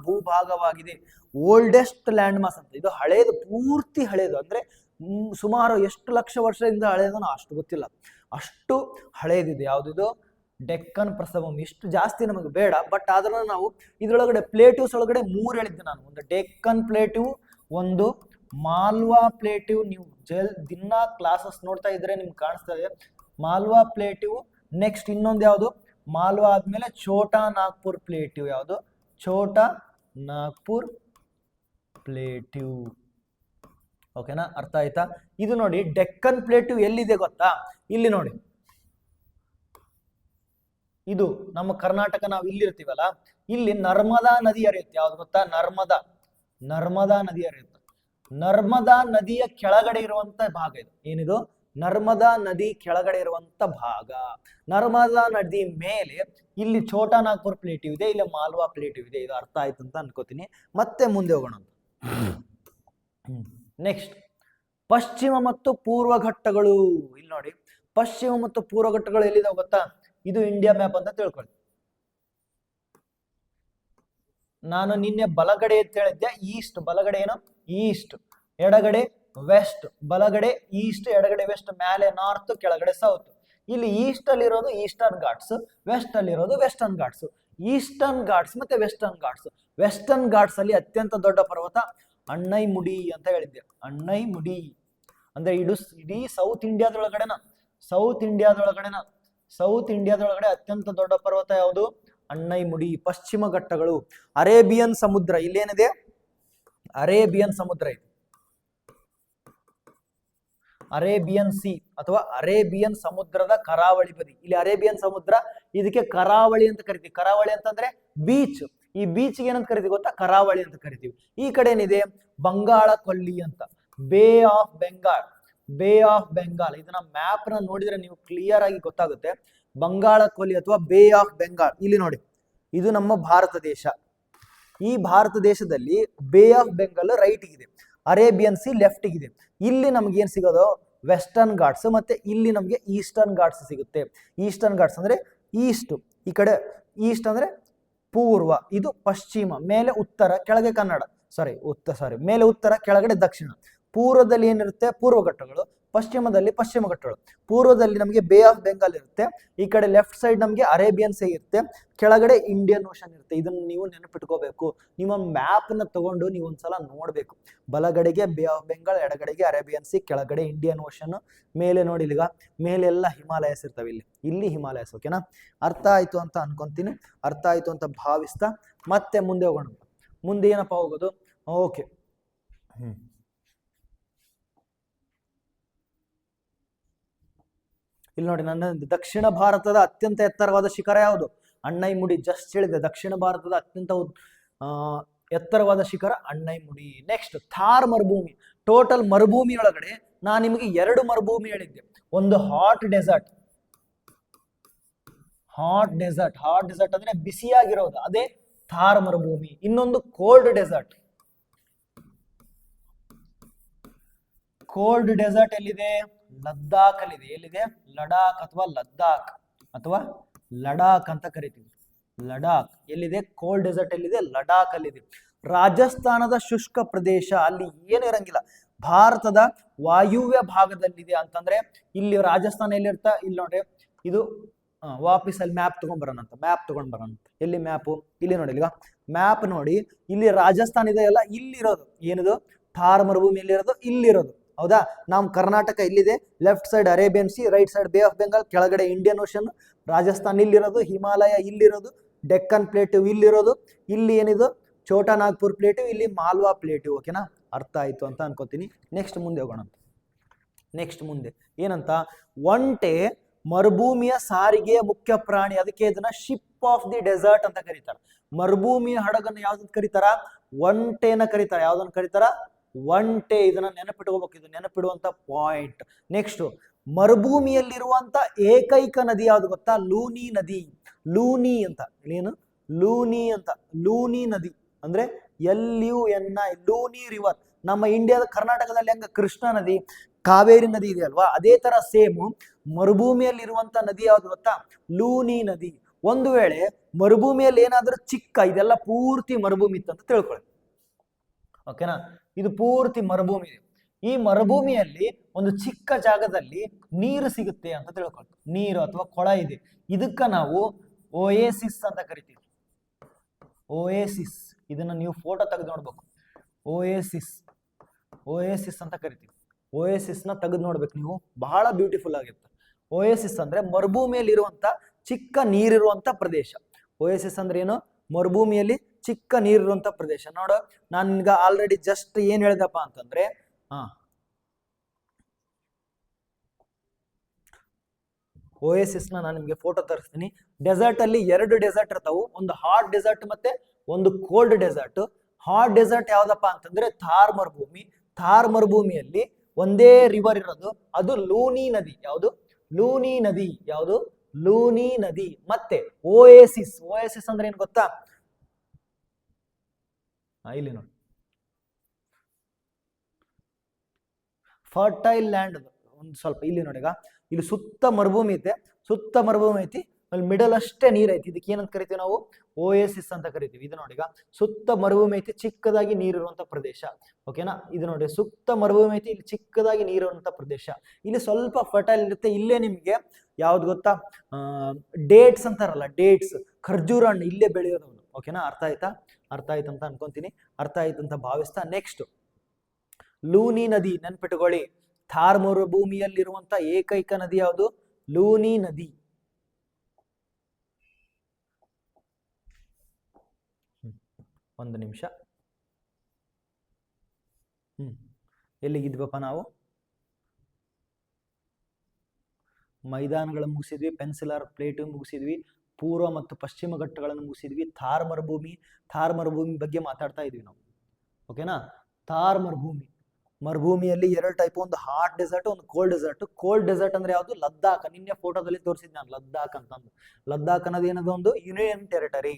ಭೂಭಾಗವಾಗಿದೆ. ಓಲ್ಡೆಸ್ಟ್ ಲ್ಯಾಂಡ್ ಮಾಸ್ ಅಂತ. ಇದು ಹಳೇದು, ಪೂರ್ತಿ ಹಳೇದು. ಅಂದ್ರೆ ಸುಮಾರು ಎಷ್ಟು ಲಕ್ಷ ವರ್ಷದಿಂದ ಹಳೇದು ಅಷ್ಟು ಗೊತ್ತಿಲ್ಲ, ಅಷ್ಟು ಹಳೇದಿದೆ. ಯಾವ್ದಿದು? ಡೆಕ್ಕನ್ ಪ್ರಸ್ಥಭೂಮಿ. ಇಷ್ಟು ಜಾಸ್ತಿ ನಮಗೆ ಬೇಡ, ಬಟ್ ಆದ್ರೂ ನಾವು ಇದ್ರೊಳಗಡೆ ಪ್ಲೇಟ್ಯೂಸ್ ಒಳಗಡೆ 3 ಹೇಳಿದ್ದೆ ನಾನು. ಒಂದು ಡೆಕ್ಕನ್ ಪ್ಲೇಟ್ಯೂ, ಒಂದು ಮಾಲ್ವಾ ಪ್ಲೇಟ್ಯೂ. ನೀವು ದಿನ ಕ್ಲಾಸಸ್ ನೋಡ್ತಾ ಇದ್ರೆ ನಿಮ್ಗೆ ಕಾಣಿಸ್ತಾ ಇದೆ ಮಾಲ್ವಾ ಪ್ಲೇಟ್ಯೂ. ನೆಕ್ಸ್ಟ್ ಇನ್ನೊಂದು ಯಾವುದು? ಮಾಲ್ವಾ ಆದ್ಮೇಲೆ ಛೋಟಾ ನಾಗ್ಪುರ್ ಪ್ಲೇಟ್ಯೂ. ಯಾವುದು? ಛೋಟಾ ನಾಗ್ಪುರ್ ಪ್ಲೇಟ್ಯೂ. ಓಕೆನಾ? ಅರ್ಥ ಆಯ್ತಾ? ಇದು ನೋಡಿ, ಡೆಕ್ಕನ್ ಪ್ಲೇಟ್ಯೂ ಎಲ್ಲಿದೆ ಗೊತ್ತಾ? ಇಲ್ಲಿ ನೋಡಿ, ಇದು ನಮ್ಮ ಕರ್ನಾಟಕ. ನಾವು ಇಲ್ಲಿ ಇರ್ತೀವಲ್ಲ, ಇಲ್ಲಿ ನರ್ಮದಾ ನದಿ ಹರಿಯುತ್ತೆ. ಯಾವ್ದು ಗೊತ್ತಾ? ನರ್ಮದಾ ನದಿ ಹರಿಯುತ್ತೆ. ನರ್ಮದಾ ನದಿಯ ಕೆಳಗಡೆ ಇರುವಂತ ಭಾಗ ಇದು. ಏನಿದು? ನರ್ಮದಾ ನದಿ ಕೆಳಗಡೆ ಇರುವಂತ ಭಾಗ. ನರ್ಮದಾ ನದಿ ಮೇಲೆ ಇಲ್ಲಿ ಛೋಟಾ ನಾಗ್ಪುರ್ ಪ್ಲೇಟ್ಯೂ ಇದೆ, ಇಲ್ಲಿ ಮಾಲ್ವಾ ಪ್ಲೇಟ್ಯೂ ಇದೆ. ಇದು ಅರ್ಥ ಆಯ್ತು ಅಂತ ಅನ್ಕೋತೀನಿ. ಮತ್ತೆ ಮುಂದೆ ಹೋಗೋಣ ಅಂತ. ನೆಕ್ಸ್ಟ್, ಪಶ್ಚಿಮ ಮತ್ತು ಪೂರ್ವ ಘಟ್ಟಗಳು. ಇಲ್ಲಿ ನೋಡಿ, ಪಶ್ಚಿಮ ಮತ್ತು ಪೂರ್ವ ಘಟ್ಟಗಳು ಎಲ್ಲಿದಾವೆ ಗೊತ್ತಾ? ಇದು ಇಂಡಿಯಾ ಮ್ಯಾಪ್ ಅಂತ ತಿಳ್ಕೊಳ್ಳಿ. ನಾನು ನಿನ್ನೆ ಬಲಗಡೆ ಅಂತ ಹೇಳಿದ್ದೆ ಈಸ್ಟ್. ಬಲಗಡೆ ಏನು? ಈಸ್ಟ್. ಎಡಗಡೆ ವೆಸ್ಟ್. ಬಲಗಡೆ ಈಸ್ಟ್, ಎಡಗಡೆ ವೆಸ್ಟ್. ಮೇಲೆ ನಾರ್ತ್, ಕೆಳಗಡೆ ಸೌತ್. ಇಲ್ಲಿ ಈಸ್ಟ್ ಅಲ್ಲಿರೋದು ಈಸ್ಟರ್ನ್ ಘಾಟ್ಸ್, ವೆಸ್ಟ್ ಅಲ್ಲಿರೋದು ವೆಸ್ಟರ್ನ್ ಘಾಟ್ಸ್. ಈಸ್ಟರ್ನ್ ಘಾಟ್ಸ್ ಮತ್ತೆ ವೆಸ್ಟರ್ನ್ ಘಾಟ್ಸ್. ವೆಸ್ಟರ್ನ್ ಘಾಟ್ಸ್ ಅಲ್ಲಿ ಅತ್ಯಂತ ದೊಡ್ಡ ಪರ್ವತ ಅಣ್ಣೈಮುಡಿ ಅಂತ ಹೇಳಿದ್ದೆ. ಅಣ್ಣೈಮುಡಿ ಅಂದ್ರೆ ಇಡೀ ಸೌತ್ ಇಂಡಿಯಾದೊಳಗಡೆ ಅತ್ಯಂತ ದೊಡ್ಡ ಪರ್ವತ ಯಾವುದು? ಅಣ್ಣೈಮುಡಿ. ಪಶ್ಚಿಮ ಘಟ್ಟಗಳು. ಅರೇಬಿಯನ್ ಸಮುದ್ರ ಇಲ್ಲೇನಿದೆ? ಅರೇಬಿಯನ್ ಸಮುದ್ರ ಇದೆ. ಅರೇಬಿಯನ್ ಸಿ ಅಥವಾ ಅರೇಬಿಯನ್ ಸಮುದ್ರದ ಕರಾವಳಿ ಬದಿ. ಇಲ್ಲಿ ಅರೇಬಿಯನ್ ಸಮುದ್ರ, ಇದಕ್ಕೆ ಕರಾವಳಿ ಅಂತ ಕರಿತೀವಿ. ಕರಾವಳಿ ಅಂತಂದ್ರೆ ಬೀಚ್. ಈ ಬೀಚ್ ಏನಂತ ಕರಿತೀವಿ ಗೊತ್ತಾ? ಕರಾವಳಿ ಅಂತ ಕರಿತೀವಿ. ಈ ಕಡೆ ಏನಿದೆ? ಬಂಗಾಳ ಕೊಲ್ಲಿ ಅಂತ. Bay of Bengal. ಇದನ್ನ ಮ್ಯಾಪ್ ನ ನೋಡಿದ್ರೆ ನೀವು ಕ್ಲಿಯರ್ ಆಗಿ ಗೊತ್ತಾಗುತ್ತೆ. ಬಂಗಾಳ ಕೊಲ್ಲಿ ಅಥವಾ ಬೇ ಆಫ್ ಬೆಂಗಾಲ್. ಇಲ್ಲಿ ನೋಡಿ, ಇದು ನಮ್ಮ ಭಾರತ ದೇಶ. ಈ ಭಾರತ ದೇಶದಲ್ಲಿ ಬೇ ಆಫ್ ಬೆಂಗಾಲ್ ರೈಟ್ ಇದೆ, ಅರೇಬಿಯನ್ ಸಿ ಲೆಫ್ಟ್ ಇದೆ. ಇಲ್ಲಿ ನಮ್ಗೆ ಏನ್ ಸಿಗೋದು? ವೆಸ್ಟರ್ನ್ ಘಾಟ್ಸ್. ಮತ್ತೆ ಇಲ್ಲಿ ನಮ್ಗೆ ಈಸ್ಟರ್ನ್ ಘಾಟ್ಸ್ ಸಿಗುತ್ತೆ. ಈಸ್ಟರ್ನ್ ಘಾಟ್ಸ್ ಅಂದ್ರೆ ಈಸ್ಟ್. ಈ ಕಡೆ ಈಸ್ಟ್ ಅಂದ್ರೆ ಪೂರ್ವ, ಇದು ಪಶ್ಚಿಮ. ಮೇಲೆ ಉತ್ತರ, ಕೆಳಗೆ ಕನ್ನಡ. ಮೇಲೆ ಉತ್ತರ, ಕೆಳಗಡೆ ದಕ್ಷಿಣ. ಪೂರ್ವದಲ್ಲಿ ಏನಿರುತ್ತೆ? ಪೂರ್ವ ಘಟ್ಟಗಳು. ಪಶ್ಚಿಮದಲ್ಲಿ ಪಶ್ಚಿಮ ಘಟ್ಟಗಳು. ಪೂರ್ವದಲ್ಲಿ ನಮಗೆ ಬೇ ಆಫ್ ಬೆಂಗಾಲ್ ಇರುತ್ತೆ. ಈ ಕಡೆ ಲೆಫ್ಟ್ ಸೈಡ್ ನಮಗೆ ಅರೇಬಿಯನ್ ಸೀ ಇರುತ್ತೆ, ಕೆಳಗಡೆ ಇಂಡಿಯನ್ ಓಷನ್ ಇರುತ್ತೆ. ಇದನ್ನ ನೀವು ನೆನಪಿಟ್ಕೋಬೇಕು. ನಿಮ್ಮ ಮ್ಯಾಪ್ ನ ತಗೊಂಡು ನೀವು ಒಂದ್ಸಲ ನೋಡ್ಬೇಕು. ಬಲಗಡೆಗೆ ಬೇ ಆಫ್ ಬೆಂಗಾಲ್, ಎಡಗಡೆಗೆ ಅರೇಬಿಯನ್ ಸೀ, ಕೆಳಗಡೆ ಇಂಡಿಯನ್ ಓಷನ್. ಮೇಲೆ ನೋಡಿ, ಇಲ್ಲಿಗ ಮೇಲೆಲ್ಲ ಹಿಮಾಲಯಸ್ ಇರ್ತವೆ. ಇಲ್ಲಿ ಹಿಮಾಲಯಸ್. ಓಕೆನಾ? ಅರ್ಥ ಆಯ್ತು ಅಂತ ಅನ್ಕೊಂತೀನಿ, ಅರ್ಥ ಆಯ್ತು ಅಂತ ಭಾವಿಸ್ತಾ ಮತ್ತೆ ಮುಂದೆ ಹೋಗೋಣ. ಮುಂದೆ ಏನಪ್ಪಾ ಹೋಗೋದು? ಓಕೆ, ಇಲ್ಲಿ ನೋಡಿ, ನನ್ನ ದಕ್ಷಿಣ ಭಾರತದ ಅತ್ಯಂತ ಎತ್ತರವಾದ ಶಿಖರ ಯಾವುದು? ಅಣ್ಣೈಮುಡಿ. ಜಸ್ಟ್ ಹೇಳಿದೆ, ದಕ್ಷಿಣ ಭಾರತದ ಅತ್ಯಂತ ಎತ್ತರವಾದ ಶಿಖರ ಅಣ್ಣೈಮುಡಿ. ನೆಕ್ಸ್ಟ್, ಥಾರ್ ಮರುಭೂಮಿ. ಟೋಟಲ್ ಮರುಭೂಮಿ ಒಳಗಡೆ ನಾನು ನಿಮಗೆ 2 ಮರುಭೂಮಿ ಹೇಳಿದ್ದೆ. ಒಂದು ಹಾಟ್ ಡೆಸರ್ಟ್ ಅಂದ್ರೆ ಬಿಸಿಯಾಗಿರೋದು, ಅದೇ ಥಾರ್ ಮರುಭೂಮಿ. ಇನ್ನೊಂದು ಕೋಲ್ಡ್ ಡೆಸರ್ಟ್. ಕೋಲ್ಡ್ ಡೆಸರ್ಟ್ ಎಲ್ಲಿದೆ? ಲದ್ದಾಖ್ ಅಲ್ಲಿದೆ. ಎಲ್ಲಿದೆ? ಲಡಾಖ್ ಅಥವಾ ಲದ್ದಾಖ್ ಅಥವಾ ಲಡಾಖ್ ಅಂತ ಕರಿತೀವಿ. ಲಡಾಖ್ ಎಲ್ಲಿದೆ? ಕೋಲ್ಡ್ ಡೆಸರ್ಟ್ ಎಲ್ಲಿದೆ? ಲಡಾಖ್ ಅಲ್ಲಿದೆ. ರಾಜಸ್ಥಾನದ ಶುಷ್ಕ ಪ್ರದೇಶ, ಅಲ್ಲಿ ಏನು ಇರಂಗಿಲ್ಲ. ಭಾರತದ ವಾಯುವ್ಯ ಭಾಗದಲ್ಲಿದೆ ಅಂತಂದ್ರೆ ಇಲ್ಲಿ ರಾಜಸ್ಥಾನ ಎಲ್ಲಿರ್ತ, ಇಲ್ಲಿ ನೋಡ್ರಿ ಇದು ವಾಪಸ್ ಅಲ್ಲಿ ಮ್ಯಾಪ್ ತಗೊಂಡ್ ಬರೋಣ. ಎಲ್ಲಿ ಮ್ಯಾಪು? ಇಲ್ಲಿ ನೋಡಿ, ಈಗ ಮ್ಯಾಪ್ ನೋಡಿ, ಇಲ್ಲಿ ರಾಜಸ್ಥಾನ ಇದೆ ಅಲ್ಲ, ಇಲ್ಲಿರೋದು ಏನಿದು ಥಾರ್ ಮರುಭೂಮಿ ಎಲ್ಲಿರೋದು? ಇಲ್ಲಿರೋದು. ಹೌದಾ? ನಮ್ಮ ಕರ್ನಾಟಕ ಇಲ್ಲಿದೆ, left side Arabian C, right side bay of Bengal, ಕೆಳಗಡೆ ಇಂಡಿಯನ್ ಓಷನ್. ರಾಜಸ್ಥಾನ ಇಲ್ಲಿರೋದು, ಹಿಮಾಲಯ ಇಲ್ಲಿರೋದು, ಡೆಕ್ಕನ್ ಪ್ಲೇಟು ಇಲ್ಲಿರೋದು, ಇಲ್ಲಿ ಏನಿದು ಛೋಟಾ ನಾಗ್ಪುರ್ ಪ್ಲೇಟು, ಇಲ್ಲಿ ಮಾಲ್ವಾ ಪ್ಲೇಟು. ಓಕೆನಾ? ಅರ್ಥ ಆಯ್ತು ಅಂತ ಅನ್ಕೋತೀನಿ. ನೆಕ್ಸ್ಟ್ ಮುಂದೆ ಹೋಗೋಣ. ನೆಕ್ಸ್ಟ್ ಮುಂದೆ ಏನಂತ? ಒಂಟೆ ಮರುಭೂಮಿಯ ಸಾರಿಗೆಯ ಮುಖ್ಯ ಪ್ರಾಣಿ, ಅದಕ್ಕೆ ಇದನ್ನ ಶಿಪ್ ಆಫ್ ದಿ ಡೆಸರ್ಟ್ ಅಂತ ಕರೀತಾರೆ. ಮರುಭೂಮಿಯ ಹಡಗನ್ನು ಯಾವ್ದನ್ನ ಕರೀತಾರ? ಒಂಟೆನ ಕರೀತಾರ. ಯಾವ್ದನ್ನ ಕರೀತಾರ? ಒಂಟೆ. ಇದನ್ನ ನೆನಪಿಟ್ಕೋಬೇಕು, ಇದು ನೆನಪಿಡುವಂತ ಪಾಯಿಂಟ್. ನೆಕ್ಸ್ಟ್, ಮರುಭೂಮಿಯಲ್ಲಿರುವಂತ ಏಕೈಕ ನದಿ ಯಾವ್ದು ಗೊತ್ತಾ? ಲೂನಿ ನದಿ. ಲೂನಿ ಅಂತ ಏನು? ಲೂನಿ ಅಂತ. ಲೂನಿ ನದಿ ಅಂದ್ರೆ LUNI, ಲೂನಿ ರಿವರ್. ನಮ್ಮ ಇಂಡಿಯಾದ ಕರ್ನಾಟಕದಲ್ಲಿ ಹೆಂಗ ಕೃಷ್ಣ ನದಿ, ಕಾವೇರಿ ನದಿ ಇದೆ ಅಲ್ವಾ, ಅದೇ ತರ ಸೇಮ್ ಮರುಭೂಮಿಯಲ್ಲಿರುವಂತ ನದಿ ಯಾವ್ದು ಗೊತ್ತಾ? ಲೂನಿ ನದಿ. ಒಂದು ವೇಳೆ ಮರುಭೂಮಿಯಲ್ಲಿ ಏನಾದ್ರೂ ಚಿಕ್ಕ, ಇದೆಲ್ಲ ಪೂರ್ತಿ ಮರುಭೂಮಿ ಇತ್ತು ಅಂತ ತಿಳ್ಕೊಳ್ಳಿ. ಓಕೆನಾ? ಇದು ಪೂರ್ತಿ ಮರುಭೂಮಿ ಇದೆ. ಈ ಮರುಭೂಮಿಯಲ್ಲಿ ಒಂದು ಚಿಕ್ಕ ಜಾಗದಲ್ಲಿ ನೀರು ಸಿಗುತ್ತೆ ಅಂತ ತಿಳ್ಕೊಳ್ಳಿ. ನೀರು ಅಥವಾ ಕೊಳ ಇದೆ. ಇದಕ್ಕ ನಾವು ಓಯೇಸಿಸ್ ಅಂತ ಕರಿತೀವಿ. ಓಯೇಸಿಸ್. ಇದನ್ನ ನೀವು ಫೋಟೋ ತೆಗೆದು ನೋಡ್ಬೇಕು. ಓಯೇಸಿಸ್ ಅಂತ ಕರಿತೀವಿ. ಓಯೇಸಿಸ್ ನ ತೆಗೆದು ನೋಡ್ಬೇಕು ನೀವು, ಬಹಳ ಬ್ಯೂಟಿಫುಲ್ ಆಗಿರುತ್ತೆ. ಓಯೇಸಿಸ್ ಅಂದ್ರೆ ಮರುಭೂಮಿಯಲ್ಲಿ ಇರುವಂತ ಚಿಕ್ಕ ನೀರಿರುವಂತ ಪ್ರದೇಶ. ಓಯೇಸಿಸ್ ಅಂದ್ರೆ ಏನು? ಮರುಭೂಮಿಯಲ್ಲಿ ಚಿಕ್ಕ ನೀರಿರುವಂತ ಪ್ರದೇಶ. ನೋಡು, ನಾನು ನಿನ್ಗ ಆಲ್ರೆಡಿ ಜಸ್ಟ್ ಏನ್ ಹೇಳ್ದಪ್ಪ ಅಂತಂದ್ರೆ, ಓಯೇಸಿಸ್ ನ ನಾನು ನಿಮ್ಗೆ ಫೋಟೋ ತರಿಸ್ತೀನಿ. ಡೆಸರ್ಟ್ ಅಲ್ಲಿ 2 ಡೆಸರ್ಟ್ ಇರ್ತಾವು, ಒಂದು ಹಾಟ್ ಡೆಸರ್ಟ್ ಮತ್ತೆ ಒಂದು ಕೋಲ್ಡ್ ಡೆಸರ್ಟ್. ಹಾಟ್ ಡೆಸರ್ಟ್ ಯಾವ್ದಪ್ಪ ಅಂತಂದ್ರೆ ಥಾರ್ ಮರುಭೂಮಿ. ಥಾರ್ ಮರುಭೂಮಿಯಲ್ಲಿ ಒಂದೇ ರಿವರ್ ಇರೋದು, ಅದು ಲೂನಿ ನದಿ. ಯಾವುದು? ಲೂನಿ ನದಿ. ಯಾವುದು? ಲೂನಿ ನದಿ. ಮತ್ತೆ ಓಯೇಸಿಸ್. ಓಯೇಸಿಸ್ ಅಂದ್ರೆ ಏನ್ ಗೊತ್ತಾ? ಇಲ್ಲಿ ನೋಡಿ, ಫರ್ಟೈಲ್ ಲ್ಯಾಂಡ್. ಒಂದು ಸ್ವಲ್ಪ ಇಲ್ಲಿ ನೋಡಿ, ಈಗ ಇಲ್ಲಿ ಸುತ್ತ ಮರುಭೂಮಿ ಐತೆ, ಸುತ್ತ ಮರುಭೂಮಿ ಐತಿ, ಅಲ್ಲಿ ಮಿಡಲ್ ಅಷ್ಟೇ ನೀರ್ ಐತಿ. ಇದಕ್ಕೆ ಏನಂತ ಕರಿತೀವಿ ನಾವು? ಓಯೇಸಿಸ್ ಅಂತ ಕರಿತೀವಿ. ಇದು ನೋಡಿ, ಈಗ ಸುತ್ತ ಮರುಭೂಮಿ ಐತಿ, ಚಿಕ್ಕದಾಗಿ ನೀರಿರುವಂತ ಪ್ರದೇಶ. ಓಕೆನಾ? ಇದು ನೋಡಿ, ಸುತ್ತ ಮರುಭೂಮಿ ಐತಿ, ಇಲ್ಲಿ ಚಿಕ್ಕದಾಗಿ ನೀರಿರುವಂತ ಪ್ರದೇಶ. ಇಲ್ಲಿ ಸ್ವಲ್ಪ ಫರ್ಟೈಲ್ ಇರುತ್ತೆ. ಇಲ್ಲೇ ನಿಮ್ಗೆ ಯಾವ್ದು ಗೊತ್ತಾ? ಡೇಟ್ಸ್ ಅಂತಾರಲ್ಲ, ಡೇಟ್ಸ್, ಖರ್ಜೂರ ಹಣ್ಣು ಇಲ್ಲೇ ಬೆಳೆಯೋದು. ಓಕೆನಾ? ಅರ್ಥ ಆಯ್ತಾ? ಅರ್ಥ ಆಯ್ತು ಅಂತ ಅನ್ಕೊಂತೀನಿ. ಅರ್ಥ ಆಯ್ತು ಅಂತ ಭಾವಿಸ್ತಾ ನೆಕ್ಸ್ಟ್, ಲೂನಿ ನದಿ ನೆನ್ಪಿಟ್ಕೊಳ್ಳಿ. ಥಾರ್ ಮರುಭೂಮಿಯಲ್ಲಿರುವಂತ ಏಕೈಕ ನದಿ ಯಾವುದು? ಲೂನಿ ನದಿ. ಒಂದು ನಿಮಿಷ. ಎಲ್ಲಿಗಿದ್ವಪ್ಪ ನಾವು? ಮೈದಾನಗಳನ್ನು ಮುಗಿಸಿದ್ವಿ, ಪೆನ್ಸಿಲಾರ್ ಪ್ಲೇಟ್ ಮುಗಿಸಿದ್ವಿ, ಪೂರ್ವ ಮತ್ತು ಪಶ್ಚಿಮ ಘಟ್ಟಗಳನ್ನು ಮುಗಿಸಿದ್ವಿ. ಥಾರ್ ಮರುಭೂಮಿ ಬಗ್ಗೆ ಮಾತಾಡ್ತಾ ಇದ್ವಿ ನಾವು. ಓಕೆನಾ? ಥಾರ್ ಮರುಭೂಮಿಯಲ್ಲಿ 2 ಟೈಪ್, ಒಂದು ಹಾಟ್ ಡೆಸರ್ಟ್, ಒಂದು ಕೋಲ್ಡ್ ಡೆಸರ್ಟ್. ಕೋಲ್ಡ್ ಡೆಸರ್ಟ್ ಅಂದ್ರೆ ಯಾವುದು? ಲದ್ದಾಖ್. ನಿನ್ನೆ ಫೋಟೋದಲ್ಲಿ ತೋರಿಸಿದ್ ನಾನು, ಲದ್ದಾಖ್ ಅಂತಂದು. ಲದ್ದಾಖ್ ಅನ್ನೋದು ಏನದು? ಒಂದು ಯೂನಿಯನ್ ಟೆರಿಟರಿ.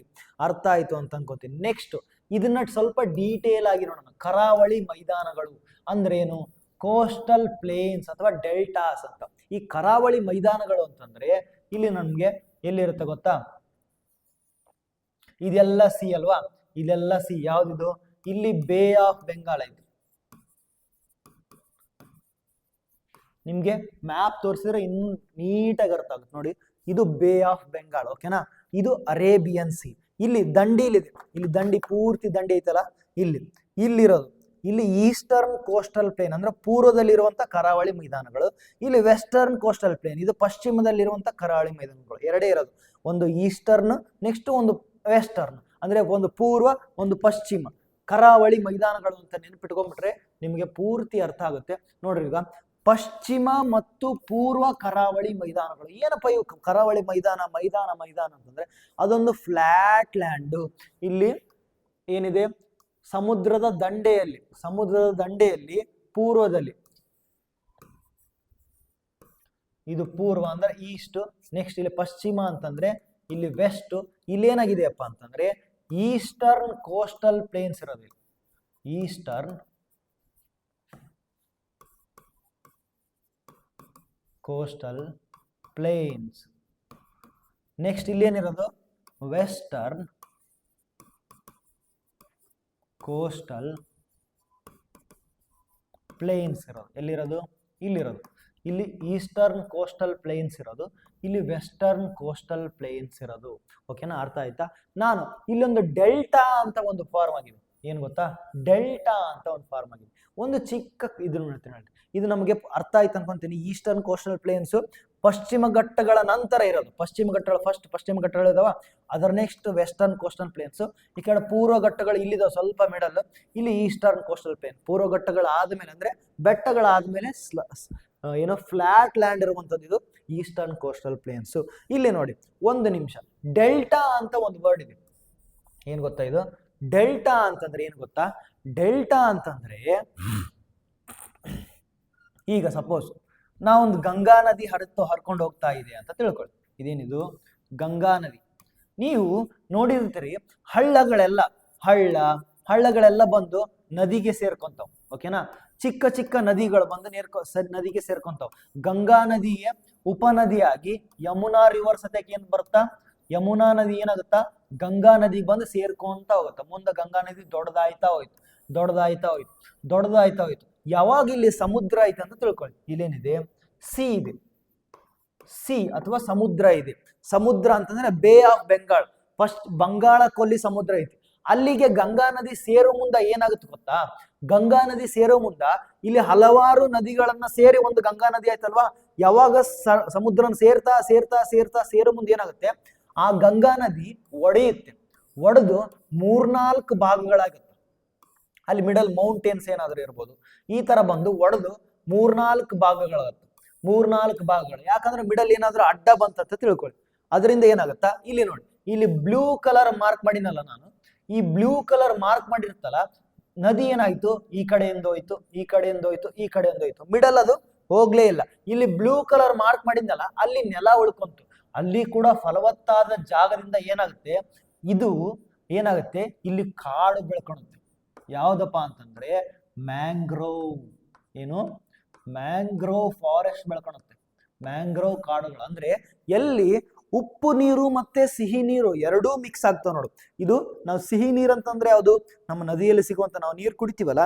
ಅರ್ಥ ಆಯ್ತು ಅಂತ ಅನ್ಕೋತೀನಿ. ನೆಕ್ಸ್ಟ್, ಇದನ್ನ ಸ್ವಲ್ಪ ಡೀಟೇಲ್ ಆಗಿ ನೋಡೋಣ. ಕರಾವಳಿ ಮೈದಾನಗಳು ಅಂದ್ರೆ ಏನು? ಕೋಸ್ಟಲ್ ಪ್ಲೇನ್ಸ್ ಅಥವಾ ಡೆಲ್ಟಾಸ್ ಅಂತ. ಈ ಕರಾವಳಿ ಮೈದಾನಗಳು ಅಂತಂದ್ರೆ ಇಲ್ಲಿ ನಮ್ಗೆ ಎಲ್ಲಿರುತ್ತೆ ಗೊತ್ತಾ? ಇದೆಲ್ಲ ಸಿ ಅಲ್ವಾ? ಇದೆಲ್ಲ ಸಿ. ಯಾವ್ದಿದು? ಇಲ್ಲಿ ಬೇ ಆಫ್ ಬೆಂಗಾಲ್ ಐತಿ. ನಿಮ್ಗೆ ಮ್ಯಾಪ್ ತೋರಿಸಿದ್ರೆ ಇನ್ನು ನೀಟಾಗಿ ಅರ್ಥ ಆಗುತ್ತೆ ನೋಡಿ. ಇದು ಬೇ ಆಫ್ ಬೆಂಗಾಲ್. ಓಕೆನಾ? ಇದು ಅರೇಬಿಯನ್ ಸಿ. ಇಲ್ಲಿ ದಂಡಿಲಿದೆ, ಇಲ್ಲಿ ದಂಡಿ, ಪೂರ್ತಿ ದಂಡಿ ಐತಲ್ಲ, ಇಲ್ಲಿರೋದು. ಇಲ್ಲಿ ಈಸ್ಟರ್ನ್ ಕೋಸ್ಟಲ್ ಪ್ಲೇನ್ ಅಂದ್ರೆ ಪೂರ್ವದಲ್ಲಿರುವಂತ ಕರಾವಳಿ ಮೈದಾನಗಳು. ಇಲ್ಲಿ ವೆಸ್ಟರ್ನ್ ಕೋಸ್ಟಲ್ ಪ್ಲೇನ್, ಇದು ಪಶ್ಚಿಮದಲ್ಲಿರುವಂತ ಕರಾವಳಿ ಮೈದಾನಗಳು. ಎರಡೇ ಇರೋದು, ಒಂದು ಈಸ್ಟರ್ನ್, ನೆಕ್ಸ್ಟ್ ಒಂದು ವೆಸ್ಟರ್ನ್. ಅಂದ್ರೆ ಒಂದು ಪೂರ್ವ, ಒಂದು ಪಶ್ಚಿಮ ಕರಾವಳಿ ಮೈದಾನಗಳು ಅಂತ ನೆನಪಿಟ್ಕೊಂಡ್ಬಿಟ್ರೆ ನಿಮಗೆ ಪೂರ್ತಿ ಅರ್ಥ ಆಗುತ್ತೆ. ನೋಡ್ರಿ, ಈಗ ಪಶ್ಚಿಮ ಮತ್ತು ಪೂರ್ವ ಕರಾವಳಿ ಮೈದಾನಗಳು. ಏನಪ್ಪ ಇವು ಕರಾವಳಿ ಮೈದಾನ ಅಂತಂದ್ರೆ ಅದೊಂದು ಫ್ಲಾಟ್ ಲ್ಯಾಂಡ್. ಇಲ್ಲಿ ಏನಿದೆ? ಸಮುದ್ರದ ದಂಡೆಯಲ್ಲಿ ಪೂರ್ವದಲ್ಲಿ, ಇದು ಪೂರ್ವ ಅಂದ್ರೆ ಈಸ್ಟ್. ನೆಕ್ಸ್ಟ್ ಇಲ್ಲಿ ಪಶ್ಚಿಮ ಅಂತಂದ್ರೆ ಇಲ್ಲಿ ವೆಸ್ಟ್. ಇಲ್ಲೇನಾಗಿದೆಯಪ್ಪ ಅಂತಂದ್ರೆ ಈಸ್ಟರ್ನ್ ಕೋಸ್ಟಲ್ ಪ್ಲೇನ್ಸ್ ಇರೋದು, ಈಸ್ಟರ್ನ್ ಕೋಸ್ಟಲ್ ಪ್ಲೇನ್ಸ್. ನೆಕ್ಸ್ಟ್ ಇಲ್ಲಿ ಏನಿರೋದು ವೆಸ್ಟರ್ನ್ ಕೋಸ್ಟಲ್ ಪ್ಲೇನ್ಸ್ ಇರೋದು. ಎಲ್ಲಿರೋದು? ಇಲ್ಲಿರೋದು. ಇಲ್ಲಿ ಈಸ್ಟರ್ನ್ ಕೋಸ್ಟಲ್ ಪ್ಲೇನ್ಸ್ ಇರೋದು, ಇಲ್ಲಿ ವೆಸ್ಟರ್ನ್ ಕೋಸ್ಟಲ್ ಪ್ಲೇನ್ಸ್ ಇರೋದು. ಓಕೆನಾ? ಅರ್ಥ ಆಯ್ತಾ? ನಾನು ಇಲ್ಲೊಂದು ಡೆಲ್ಟಾ ಅಂತ ಒಂದು ಫಾರ್ಮ್ ಆಗಿದೆ. ಏನ್ ಗೊತ್ತಾ? ಡೆಲ್ಟಾ ಅಂತ ಒಂದು ಫಾರ್ಮ್ ಆಗಿದೆ. ಒಂದು ಚಿಕ್ಕ ಇದು ನೋಡ್ತೀನಿ, ಇದು ನಮಗೆ ಅರ್ಥ ಆಯ್ತು ಅನ್ಕೊಂತೀನಿ. ಈಸ್ಟರ್ನ್ ಕೋಸ್ಟಲ್ ಪ್ಲೇನ್ಸ್ ಪಶ್ಚಿಮ ಘಟ್ಟಗಳ ನಂತರ ಇರೋದು. ಪಶ್ಚಿಮ ಘಟ್ಟಗಳು ಫಸ್ಟ್ ಪಶ್ಚಿಮ ಘಟ್ಟಗಳು ಇದಾವ, ಅದರ ನೆಕ್ಸ್ಟ್ ವೆಸ್ಟರ್ನ್ ಕೋಸ್ಟಲ್ ಪ್ಲೇನ್ಸ್. ಈ ಕಡೆ ಪೂರ್ವ ಘಟ್ಟಗಳು ಇಲ್ಲಿದಾವ ಸ್ವಲ್ಪ ಮಿಡಲ್, ಇಲ್ಲಿ ಈಸ್ಟರ್ನ್ ಕೋಸ್ಟಲ್ ಪ್ಲೇನ್. ಪೂರ್ವ ಘಟ್ಟಗಳ ಆದ್ಮೇಲೆ ಅಂದ್ರೆ ಬೆಟ್ಟಗಳಾದ್ಮೇಲೆ ಏನೋ ಫ್ಲಾಟ್ ಲ್ಯಾಂಡ್ ಇರುವಂತದ್ದು ಇದು ಈಸ್ಟರ್ನ್ ಕೋಸ್ಟಲ್ ಪ್ಲೇನ್ಸ್. ಇಲ್ಲಿ ನೋಡಿ ಒಂದು ನಿಮಿಷ, ಡೆಲ್ಟಾ ಅಂತ ಒಂದು ವರ್ಡ್ ಇದೆ. ಏನ್ ಗೊತ್ತಾ ಇದು? ಡೆಲ್ಟಾ ಅಂತಂದ್ರೆ ಏನ್ ಗೊತ್ತಾ? ಡೆಲ್ಟಾ ಅಂತಂದ್ರೆ ಈಗ ಸಪೋಸ್ ನಾವೊಂದು ಗಂಗಾ ನದಿ ಹರ್ಕೊಂಡು ಹೋಗ್ತಾ ಇದೆ ಅಂತ ತಿಳ್ಕೊಳ್ಳಿ. ಇದೇನಿದು? ಗಂಗಾ ನದಿ. ನೀವು ನೋಡಿರ್ತೀರಿ ಹಳ್ಳಗಳೆಲ್ಲ ಬಂದು ನದಿಗೆ ಸೇರ್ಕೊಂತಾವ್. ಓಕೆನಾ? ಚಿಕ್ಕ ಚಿಕ್ಕ ನದಿಗಳು ಬಂದು ನದಿಗೆ ಸೇರ್ಕೊಂತಾವ್. ಗಂಗಾ ನದಿಯ ಉಪನದಿಯಾಗಿ ಯಮುನಾ ರಿವರ್ ಸದ್ಯಕ್ಕೆ ಏನ್ ಬರುತ್ತಾ? ಯಮುನಾ ನದಿ ಏನಾಗುತ್ತಾ? ಗಂಗಾ ನದಿ ಬಂದು ಸೇರ್ಕೊಂತ ಹೋಗುತ್ತ. ಮುಂದೆ ಗಂಗಾ ನದಿ ದೊಡ್ಡದಾಯ್ತಾ ಹೋಯ್ತು. ಯಾವಾಗ ಇಲ್ಲಿ ಸಮುದ್ರ ಐತೆ ಅಂತ ತಿಳ್ಕೊಳ್ಳಿ. ಇಲ್ಲೇನಿದೆ? ಸಿ ಇದೆ, ಸಿ ಅಥವಾ ಸಮುದ್ರ ಇದೆ. ಸಮುದ್ರ ಅಂತಂದ್ರೆ bay of Bengal, first Bangala ಕೊಲ್ಲಿ ಸಮುದ್ರ ಐತಿ. ಅಲ್ಲಿಗೆ ಗಂಗಾ ನದಿ ಸೇರೋ ಮುಂದ ಏನಾಗುತ್ತೆ ಗೊತ್ತಾ? ಗಂಗಾ ನದಿ ಸೇರೋ ಮುಂದ ಇಲ್ಲಿ ಹಲವಾರು ನದಿಗಳನ್ನ ಸೇರಿ ಒಂದು ಗಂಗಾ ನದಿ ಆಯ್ತಲ್ವಾ? ಯಾವಾಗ ಸಮುದ್ರನ ಸೇರೋ ಮುಂದೆ ಏನಾಗುತ್ತೆ? ಆ ಗಂಗಾ ನದಿ ಒಡೆಯುತ್ತೆ. ಒಡೆದು 3-4 ಭಾಗಗಳಾಗುತ್ತೆ. ಅಲ್ಲಿ ಮಿಡಲ್ ಮೌಂಟೇನ್ಸ್ ಏನಾದ್ರೂ ಇರ್ಬೋದು. ಈ ತರ ಬಂದು ಒಡೆದು 3-4 ಭಾಗಗಳಾಗುತ್ತೆ. 3-4 ಭಾಗಗಳು. ಯಾಕಂದ್ರೆ ಮಿಡಲ್ ಏನಾದ್ರೂ ಅಡ್ಡ ಬಂತಂತ ತಿಳ್ಕೊಳ್ಳಿ. ಅದರಿಂದ ಏನಾಗುತ್ತಾ? ಇಲ್ಲಿ ನೋಡಿ, ಇಲ್ಲಿ ಬ್ಲೂ ಕಲರ್ ಮಾರ್ಕ್ ಮಾಡಿನಲ್ಲ ನಾನು. ಈ ಬ್ಲೂ ಕಲರ್ ಮಾರ್ಕ್ ಮಾಡಿರ್ತಲ್ಲ, ನದಿ ಏನಾಯ್ತು? ಈ ಕಡೆಯಿಂದ ಹೋಯ್ತು. ಮಿಡಲ್ ಅದು ಹೋಗ್ಲೇ ಇಲ್ಲ. ಇಲ್ಲಿ ಬ್ಲೂ ಕಲರ್ ಮಾರ್ಕ್ ಮಾಡಿದ್ನಲ್ಲ, ಅಲ್ಲಿ ನೆಲ ಉಳ್ಕೊಂತು. ಅಲ್ಲಿ ಕೂಡ ಫಲವತ್ತಾದ ಜಾಗದಿಂದ ಏನಾಗುತ್ತೆ? ಇದು ಏನಾಗುತ್ತೆ? ಇಲ್ಲಿ ಕಾಡು ಬೆಳ್ಕೊಳುತ್ತೆ. ಯಾವ್ದಪ್ಪ ಅಂತಂದ್ರೆ ಮ್ಯಾಂಗ್ರೋವ್. ಏನು? Mangrove forest ಬೆಳ್ಕೊಳುತ್ತೆ. ಮ್ಯಾಂಗ್ರೋವ್ ಕಾಡುಗಳು ಅಂದ್ರೆ ಎಲ್ಲಿ ಉಪ್ಪು ನೀರು ಮತ್ತೆ ಸಿಹಿ ನೀರು ಎರಡೂ ಮಿಕ್ಸ್ ಆಗ್ತಾವ ನೋಡು. ಇದು ನಾವು ಸಿಹಿ ನೀರು ಅಂತಂದ್ರೆ ಯಾವುದು? ನಮ್ಮ ನದಿಯಲ್ಲಿ ಸಿಗುವಂತ ನಾವು ನೀರು ಕುಡಿತೀವಲ್ಲ,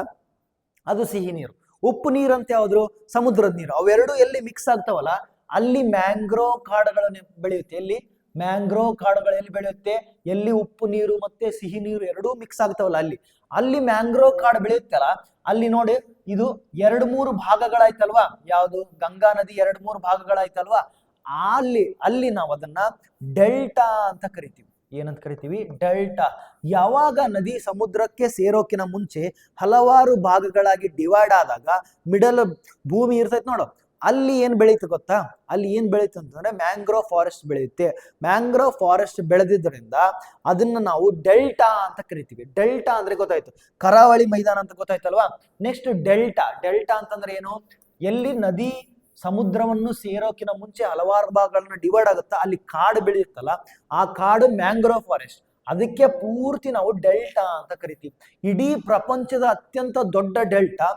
ಅದು ಸಿಹಿ ನೀರು. ಉಪ್ಪು ನೀರು ಅಂತ ಯಾವ್ದು? ಸಮುದ್ರದ ನೀರು. ಅವೆರಡು ಎಲ್ಲಿ ಮಿಕ್ಸ್ ಆಗ್ತಾವಲ್ಲ, ಅಲ್ಲಿ ಮ್ಯಾಂಗ್ರೋವ್ ಕಾಡುಗಳು ಬೆಳೆಯುತ್ತೆ. ಎಲ್ಲಿ? ಮ್ಯಾಂಗ್ರೋವ್ ಕಾಡುಗಳು ಎಲ್ಲಿ ಬೆಳೆಯುತ್ತೆ? ಎಲ್ಲಿ ಉಪ್ಪು ನೀರು ಮತ್ತೆ ಸಿಹಿ ನೀರು ಎರಡೂ ಮಿಕ್ಸ್ ಆಗ್ತಾವಲ್ಲ, ಅಲ್ಲಿ ಮ್ಯಾಂಗ್ರೋವ್ ಕಾಡು ಬೆಳೆಯುತ್ತಲ್ಲ. ಅಲ್ಲಿ ನೋಡಿ, ಇದು 2-3 ಭಾಗಗಳಾಯ್ತಲ್ವಾ? ಯಾವುದು? ಗಂಗಾ ನದಿ 2-3 ಭಾಗಗಳಾಯ್ತಲ್ವಾ? ಅಲ್ಲಿ ನಾವು ಅದನ್ನ ಡೆಲ್ಟಾ ಅಂತ ಕರಿತೀವಿ. ಏನಂತ ಕರಿತೀವಿ? ಡೆಲ್ಟಾ. ಯಾವಾಗ ನದಿ ಸಮುದ್ರಕ್ಕೆ ಸೇರೋಕಿನ ಮುಂಚೆ ಹಲವಾರು ಭಾಗಗಳಾಗಿ ಡಿವೈಡ್ ಆದಾಗ ಮಿಡಲ್ ಭೂಮಿ ಇರ್ತೈತೆ ನೋಡು, ಅಲ್ಲಿ ಏನ್ ಬೆಳೀತು ಗೊತ್ತಾ? ಅಲ್ಲಿ ಏನ್ ಬೆಳೀತು ಅಂತಂದ್ರೆ ಮ್ಯಾಂಗ್ರೋವ್ ಫಾರೆಸ್ಟ್ ಬೆಳೆಯುತ್ತೆ. ಮ್ಯಾಂಗ್ರೋವ್ ಫಾರೆಸ್ಟ್ ಬೆಳೆದಿದ್ದರಿಂದ ಅದನ್ನ ನಾವು ಡೆಲ್ಟಾ ಅಂತ ಕರಿತೀವಿ. ಡೆಲ್ಟಾ ಅಂದ್ರೆ ಗೊತ್ತಾಯ್ತು, ಕರಾವಳಿ ಮೈದಾನ ಅಂತ ಗೊತ್ತಾಯ್ತಲ್ವಾ? ನೆಕ್ಸ್ಟ್ ಡೆಲ್ಟಾ ಅಂತಂದ್ರೆ ಏನು? ಎಲ್ಲಿ ನದಿ ಸಮುದ್ರವನ್ನು ಸೇರೋಕಿನ ಮುಂಚೆ ಹಲವಾರು ಭಾಗಗಳನ್ನ ಡಿವೈಡ್ ಆಗುತ್ತಾ, ಅಲ್ಲಿ ಕಾಡು ಬೆಳೆಯುತ್ತಲ್ಲ, ಆ ಕಾಡು ಮ್ಯಾಂಗ್ರೋವ್ ಫಾರೆಸ್ಟ್. ಅದಕ್ಕೆ ಪೂರ್ತಿ ನಾವು ಡೆಲ್ಟಾ ಅಂತ ಕರಿತೀವಿ. ಇಡೀ ಪ್ರಪಂಚದ ಅತ್ಯಂತ ದೊಡ್ಡ ಡೆಲ್ಟಾ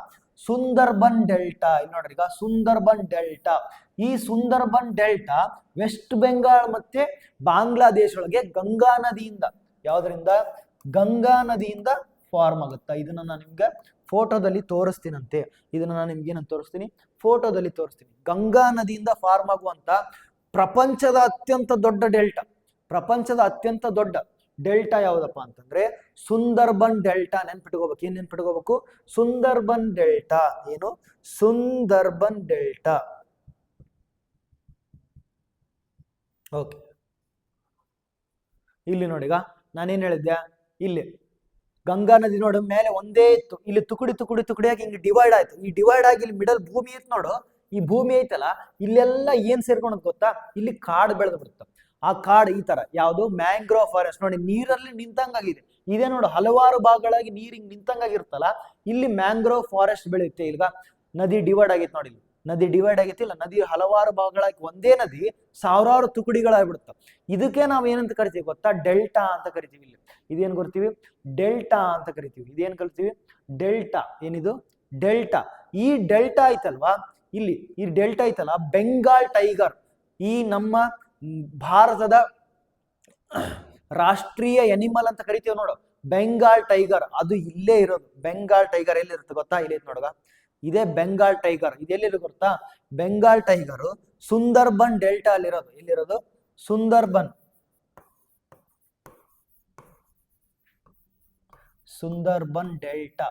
ಸುಂದರ್ಬನ್ ಡೆಲ್ಟಾ. ಇಲ್ಲಿ ನೋಡ್ರಿ, ಈಗ ಸುಂದರ್ಬನ್ ಡೆಲ್ಟಾ. ಈ ಸುಂದರ್ಬನ್ ಡೆಲ್ಟಾ ವೆಸ್ಟ್ ಬೆಂಗಾಲ್ ಮತ್ತೆ ಬಾಂಗ್ಲಾದೇಶ ಒಳಗೆ ಗಂಗಾ ನದಿಯಿಂದ, ಯಾವ್ದ್ರಿಂದ? ಗಂಗಾ ನದಿಯಿಂದ ಫಾರ್ಮ್ ಆಗುತ್ತಾ. ಇದನ್ನ ನಾನು ನಿಮ್ಗೆ ಫೋಟೋದಲ್ಲಿ ತೋರಿಸ್ತೀನಂತೆ. ಇದನ್ನ ನಾನು ನಿಮ್ಗೆ ಏನಂತ ತೋರಿಸ್ತೀನಿ? ಫೋಟೋದಲ್ಲಿ ತೋರಿಸ್ತೀನಿ. ಗಂಗಾ ನದಿಯಿಂದ ಫಾರ್ಮ್ ಆಗುವಂತ ಪ್ರಪಂಚದ ಅತ್ಯಂತ ದೊಡ್ಡ ಡೆಲ್ಟಾ. ಪ್ರಪಂಚದ ಅತ್ಯಂತ ದೊಡ್ಡ ಡೆಲ್ಟಾ ಯಾವ್ದಪ್ಪ ಅಂತಂದ್ರೆ ಸುಂದರ್ಬನ್ ಡೆಲ್ಟಾ. ನೆನ್ಪಿಟ್ಕೋಬೇಕು. ಏನ್ ನೆನ್ಪಿಟ್ಕೋಬೇಕು? ಸುಂದರ್ಬನ್ ಡೆಲ್ಟಾ. ಏನು? ಸುಂದರ್ಬನ್ ಡೆಲ್ಟಾ. ಓಕೆ, ಇಲ್ಲಿ ನೋಡಿ, ಈಗ ನಾನೇನ್ ಹೇಳಿದ್ದೆ? ಇಲ್ಲಿ ಗಂಗಾ ನದಿ ನೋಡು, ಮೇಲೆ ಒಂದೇ ಇತ್ತು, ಇಲ್ಲಿ ತುಕುಡಿಯಾಗಿ ಹಿಂಗೆ ಡಿವೈಡ್ ಆಯ್ತು. ಈ ಡಿವೈಡ್ ಆಗಿ ಇಲ್ಲಿ ಮಿಡಲ್ ಭೂಮಿ ಇತ್ತು ನೋಡು. ಈ ಭೂಮಿ ಐತಲ್ಲ, ಇಲ್ಲೆಲ್ಲ ಏನ್ ಸೇರ್ಕೊಂಡ್ ಗೊತ್ತಾ? ಇಲ್ಲಿ ಕಾಡು ಬೆಳೆದು ಬಿಡುತ್ತೆ. ಆ ಕಾಡು ಈ ತರ ಯಾವುದು? Mangrove forest. ನೋಡಿ, ನೀರಲ್ಲಿ ನಿಂತಂಗಾಗಿದೆ. ಇದೇ ನೋಡು, ಹಲವಾರು ಭಾಗಗಳಾಗಿ ನೀರಿಗೆ ನಿಂತಂಗಾಗಿರ್ತಲ್ಲ, ಇಲ್ಲಿ ಮ್ಯಾಂಗ್ರೋವ್ ಫಾರೆಸ್ಟ್ ಬೆಳೆಯುತ್ತೆ. ಈಗ ನದಿ ಡಿವೈಡ್ ಆಗಿತ್ತು ನೋಡಿ, ನದಿ ಡಿವೈಡ್ ಆಗೈತಿಲ್ಲ, ನದಿ ಹಲವಾರು ಭಾಗಗಳಾಗಿ ಒಂದೇ ನದಿ ಸಾವಿರಾರು ತುಕಡಿಗಳಾಗ್ಬಿಡುತ್ತೆ. ಇದಕ್ಕೆ ನಾವು ಏನಂತ ಕರಿತೀವಿ ಗೊತ್ತಾ? ಡೆಲ್ಟಾ ಅಂತ ಕರಿತೀವಿ. ಇಲ್ಲಿ ಇದೇನ್ ಕರಿತೀವಿ? ಡೆಲ್ಟಾ ಅಂತ ಕರಿತೀವಿ. ಇದೇನ್ ಕರಿತೀವಿ? ಡೆಲ್ಟಾ. ಏನಿದು? ಡೆಲ್ಟಾ. ಈ ಡೆಲ್ಟಾ ಐತಲ್ವಾ, ಇಲ್ಲಿ ಈ ಡೆಲ್ಟಾ ಐತಲ್ಲ, ಬೆಂಗಾಲ್ ಟೈಗರ್, ಈ ನಮ್ಮ ಭಾರತದ ರಾಷ್ಟ್ರೀಯ ಎನಿಮಲ್ ಅಂತ ಕರಿತೀವಿ ನೋಡು, ಬೆಂಗಾಲ್ ಟೈಗರ್, ಅದು ಇಲ್ಲೇ ಇರೋದು. ಬೆಂಗಾಲ್ ಟೈಗರ್ ಎಲ್ಲಿರುತ್ತೆ ಗೊತ್ತಾ? ಇಲ್ಲಿ ನೋಡುವ, ಇದೇ ಬೆಂಗಾಲ್ ಟೈಗರ್. ಇದೆಲ್ಲಿರೋ ಗೊತ್ತಾ? ಬೆಂಗಾಲ್ ಟೈಗರ್ ಸುಂದರ್ಬನ್ ಡೆಲ್ಟಾ ಅಲ್ಲಿರೋದು. ಎಲ್ಲಿರೋದು? ಸುಂದರ್ಬನ್. ಸುಂದರ್ಬನ್ ಡೆಲ್ಟಾ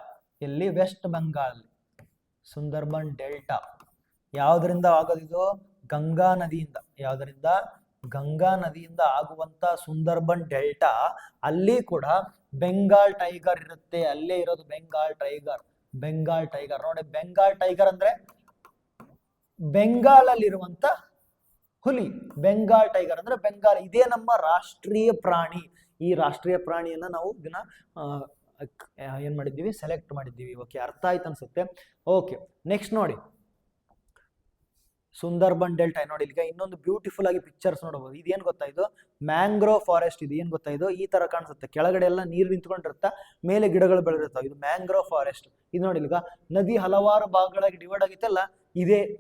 ಎಲ್ಲಿ? ವೆಸ್ಟ್ ಬೆಂಗಾಲ್. ಸುಂದರ್ಬನ್ ಡೆಲ್ಟಾ ಯಾವ್ದ್ರಿಂದ ಆಗೋದಿದು? ಗಂಗಾ ನದಿಯಿಂದ. ಯಾವ್ದ್ರಿಂದ? ಗಂಗಾ ನದಿಯಿಂದ ಆಗುವಂತ ಸುಂದರ್ಬನ್ ಡೆಲ್ಟಾ. ಅಲ್ಲಿ ಕೂಡ ಬೆಂಗಾಲ್ ಟೈಗರ್ ಇರುತ್ತೆ, ಅಲ್ಲೇ ಇರೋದು ಬೆಂಗಾಲ್ ಟೈಗರ್. ಬೆಂಗಾಲ್ ಟೈಗರ್ ನೋಡಿ, ಬೆಂಗಾಲ್ ಟೈಗರ್ ಅಂದ್ರೆ ಬೆಂಗಾಲ್ ಅಲ್ಲಿರುವಂತ ಹುಲಿ. ಬೆಂಗಾಲ್ ಟೈಗರ್ ಅಂದ್ರೆ ಬೆಂಗಾಲ್. ಇದೇ ನಮ್ಮ ರಾಷ್ಟ್ರೀಯ ಪ್ರಾಣಿ. ಈ ರಾಷ್ಟ್ರೀಯ ಪ್ರಾಣಿಯನ್ನ ನಾವು ಇದನ್ನ ಏನ್ ಮಾಡಿದ್ದೀವಿ? ಸೆಲೆಕ್ಟ್ ಮಾಡಿದ್ದೀವಿ. ಓಕೆ, ಅರ್ಥ ಆಯ್ತು ಅನ್ಸುತ್ತೆ. ಓಕೆ, ನೆಕ್ಸ್ಟ್ ನೋಡಿ ಸುಂದರ್ಬನ್ ಡೆಲ್ಟಾ. ನೋಡಿ ಈಗ ಇನ್ನೊಂದು ಬ್ಯೂಟಿಫುಲ್ ಆಗಿ ಪಿಕ್ಚರ್ಸ್ ನೋಡಬಹುದು. ಇದೇನ್ ಗೊತ್ತಾ? ಇದು ಮ್ಯಾಂಗ್ರೋವ್ ಫಾರೆಸ್ಟ್. ಇದು ಏನ್ ಗೊತ್ತಾ? ಇದು ಈ ತರ ಕಾಣಿಸುತ್ತೆ. ಕೆಳಗಡೆ ಎಲ್ಲ ನೀರು ನಿಂತ್ಕೊಂಡಿರುತ್ತಾ, ಮೇಲೆ ಗಿಡಗಳು ಬೆಳೆದಿರ್ತಾವೆ. ಇದು ಮ್ಯಾಂಗ್ರೋವ್ ಫಾರೆಸ್ಟ್. ಇದು ನೋಡಿ ಈಗ ನದಿ ಹಲವಾರು ಭಾಗಗಳಾಗಿ ಡಿವೈಡ್ ಆಗಿತ್ತಲ್ಲ,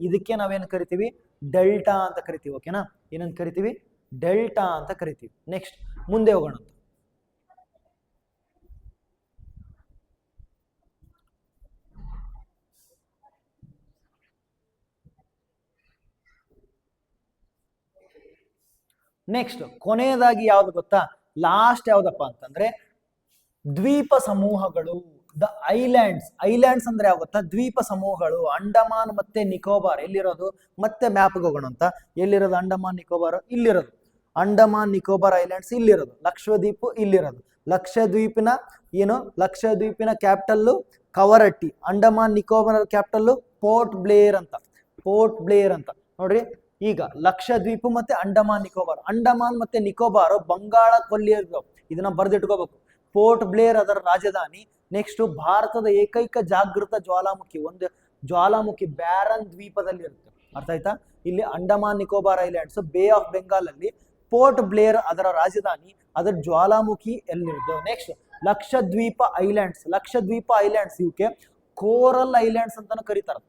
ಇದಕ್ಕೆ ನಾವೇನ್ ಕರಿತೀವಿ? ಡೆಲ್ಟಾ ಅಂತ ಕರಿತೀವಿ. ಓಕೆನಾ? ಏನಂತ ಕರಿತೀವಿ? ಡೆಲ್ಟಾ ಅಂತ ಕರಿತೀವಿ. ನೆಕ್ಸ್ಟ್ ಮುಂದೆ ಹೋಗೋಣ. ನೆಕ್ಸ್ಟ್ ಕೊನೆಯದಾಗಿ ಯಾವ್ದು ಗೊತ್ತಾ? ಲಾಸ್ಟ್ ಯಾವ್ದಪ್ಪ ಅಂತಂದ್ರೆ ದ್ವೀಪ ಸಮೂಹಗಳು. The islands. ಐಲ್ಯಾಂಡ್ಸ್ ಅಂದ್ರೆ ಯಾವ ಗೊತ್ತಾ? ದ್ವೀಪ ಸಮೂಹಗಳು. ಅಂಡಮಾನ್ ಮತ್ತೆ ನಿಕೋಬಾರ್ ಎಲ್ಲಿರೋದು? ಮತ್ತೆ ಮ್ಯಾಪ್ಗೆ ಹೋಗೋಣ ಅಂತ. ಎಲ್ಲಿರೋದು ಅಂಡಮಾನ್ ನಿಕೋಬಾರ್? ಇಲ್ಲಿರೋದು ಅಂಡಮಾನ್ ನಿಕೋಬಾರ್ ಐಲ್ಯಾಂಡ್ಸ್ ಇಲ್ಲಿರೋದು. ಲಕ್ಷದ್ವೀಪ್ ಇಲ್ಲಿರೋದು. ಲಕ್ಷದ್ವೀಪಿನ ಏನು? ಲಕ್ಷದ್ವೀಪಿನ capital Kavaratti. Andaman Nicobar capital Port Blair ಅಂತ. ಪೋರ್ಟ್ ಬ್ಲೇರ್ ಅಂತ ನೋಡ್ರಿ. ಈಗ ಲಕ್ಷದ್ವೀಪ ಮತ್ತೆ ಅಂಡಮಾನ್ ನಿಕೋಬಾರ್. ಅಂಡಮಾನ್ ಮತ್ತೆ ನಿಕೋಬಾರ್ ಬಂಗಾಳ ಕೊಲ್ಲಿಯದು. ಇದನ್ನ ಬರೆದಿಟ್ಕೋಬೇಕು. ಪೋರ್ಟ್ ಬ್ಲೇರ್ ಅದರ ರಾಜಧಾನಿ. ನೆಕ್ಸ್ಟ್ ಭಾರತದ ಏಕೈಕ ಜಾಗೃತ ಜ್ವಾಲಾಮುಖಿ, ಒಂದು ಜ್ವಾಲಾಮುಖಿ ಬ್ಯಾರನ್ ದ್ವೀಪದಲ್ಲಿ ಇರುತ್ತೆ. ಅರ್ಥ ಆಯ್ತಾ? ಇಲ್ಲಿ Andaman Nicobar islands, bay of Bengal ಅಲ್ಲಿ ಪೋರ್ಟ್ ಬ್ಲೇರ್ ಅದರ ರಾಜಧಾನಿ, ಅದರ ಜ್ವಾಲಾಮುಖಿ ಎಲ್ಲಿರುತ್ತೆ. Next Lakshadweep islands. Lakshadweep islands ಇವಕ್ಕೆ ಕೋರಲ್ ಐಲ್ಯಾಂಡ್ಸ್ ಅಂತಾನು ಕರೀತಾರೆ.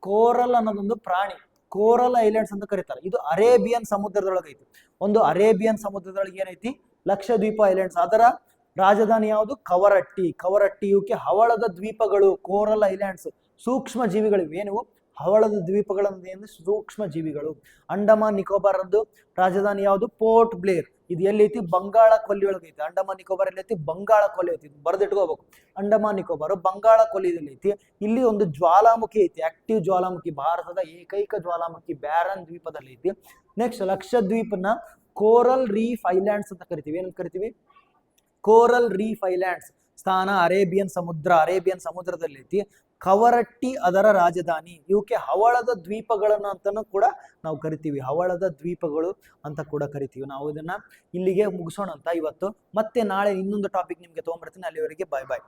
ಕೋರಲ್ ಅನ್ನೋದೊಂದು ಪ್ರಾಣಿ. ಕೋರಲ್ ಐಲ್ಯಾಂಡ್ಸ್ ಅಂತ ಕರೀತಾರೆ. ಇದು ಅರೇಬಿಯನ್ ಸಮುದ್ರದೊಳಗೆ ಐತಿ. ಒಂದು ಅರೇಬಿಯನ್ ಸಮುದ್ರದೊಳಗೆ ಏನೈತಿ? ಲಕ್ಷದ್ವೀಪ ಐಲ್ಯಾಂಡ್ಸ್. ಅದರ ರಾಜಧಾನಿ ಯಾವುದು? ಕವರಟ್ಟಿ. ಕವರಟ್ಟಿ ಇವಕ್ಕೆ ಹವಳದ ದ್ವೀಪಗಳು. ಕೋರಲ್ ಐಲ್ಯಾಂಡ್ಸ್ ಸೂಕ್ಷ್ಮ ಜೀವಿಗಳು. ಏನು? ಹವಳದ ದ್ವೀಪಗಳನ್ನು ಸೂಕ್ಷ್ಮ ಜೀವಿಗಳು. ಅಂಡಮಾನ್ ನಿಕೋಬಾರ್ ಅಂದು ರಾಜಧಾನಿ ಯಾವುದು? Port Blair. ಇದು ಎಲ್ಲೈತಿ? ಬಂಗಾಳ ಕೊಲ್ಲಿ ಒಳಗೆ ಐತಿ. ಅಂಡಮಾನ್ ನಿಕೋಬಾರ್ ಎಲ್ಲೈತಿ? ಬಂಗಾಳ ಕೊಲ್ಲಿ ಐತಿ. ಬರೆದಿಟ್ಕೋಬೇಕು. ಅಂಡಮಾನ್ ನಿಕೋಬಾರ್ ಬಂಗಾಳ ಕೊಲ್ಲಿಯಲ್ಲಿ ಐತಿ. ಇಲ್ಲಿ ಒಂದು ಜ್ವಾಲಾಮುಖಿ ಐತಿ, ಆಕ್ಟಿವ್ ಜ್ವಾಲಾಮುಖಿ, ಭಾರತದ ಏಕೈಕ ಜ್ವಾಲಾಮುಖಿ ಬ್ಯಾರನ್ ದ್ವೀಪದಲ್ಲಿ ಐತಿ. ನೆಕ್ಸ್ಟ್ ಲಕ್ಷದ್ವೀಪನ ಕೋರಲ್ ರೀಫ್ ಐಲ್ಯಾಂಡ್ಸ್ ಅಂತ ಕರಿತೀವಿ. ಏನಂತ ಕರಿತೀವಿ? Coral reef islands. ಸ್ಥಾನ ಅರೇಬಿಯನ್ ಸಮುದ್ರ. ಅರೇಬಿಯನ್ ಸಮುದ್ರದಲ್ಲಿ ಐತಿ. ಕವರಟ್ಟಿ ಅದರ ರಾಜಧಾನಿ. ಇವಕ್ಕೆ ಹವಳದ ದ್ವೀಪಗಳನ್ನು ಅಂತಾನು ಕೂಡ ನಾವು ಕರಿತೀವಿ. ಹವಳದ ದ್ವೀಪಗಳು ಅಂತ ಕೂಡ ಕರಿತೀವಿ. ನಾವು ಇದನ್ನ ಇಲ್ಲಿಗೆ ಮುಗಿಸೋಣ ಅಂತ ಇವತ್ತು. ಮತ್ತೆ ನಾಳೆ ಇನ್ನೊಂದು ಟಾಪಿಕ್ ನಿಮ್ಗೆ ತಗೊಂಡ್ಬರ್ತೀನಿ. ಅಲ್ಲಿವರೆಗೆ ಬಾಯ್ ಬಾಯ್.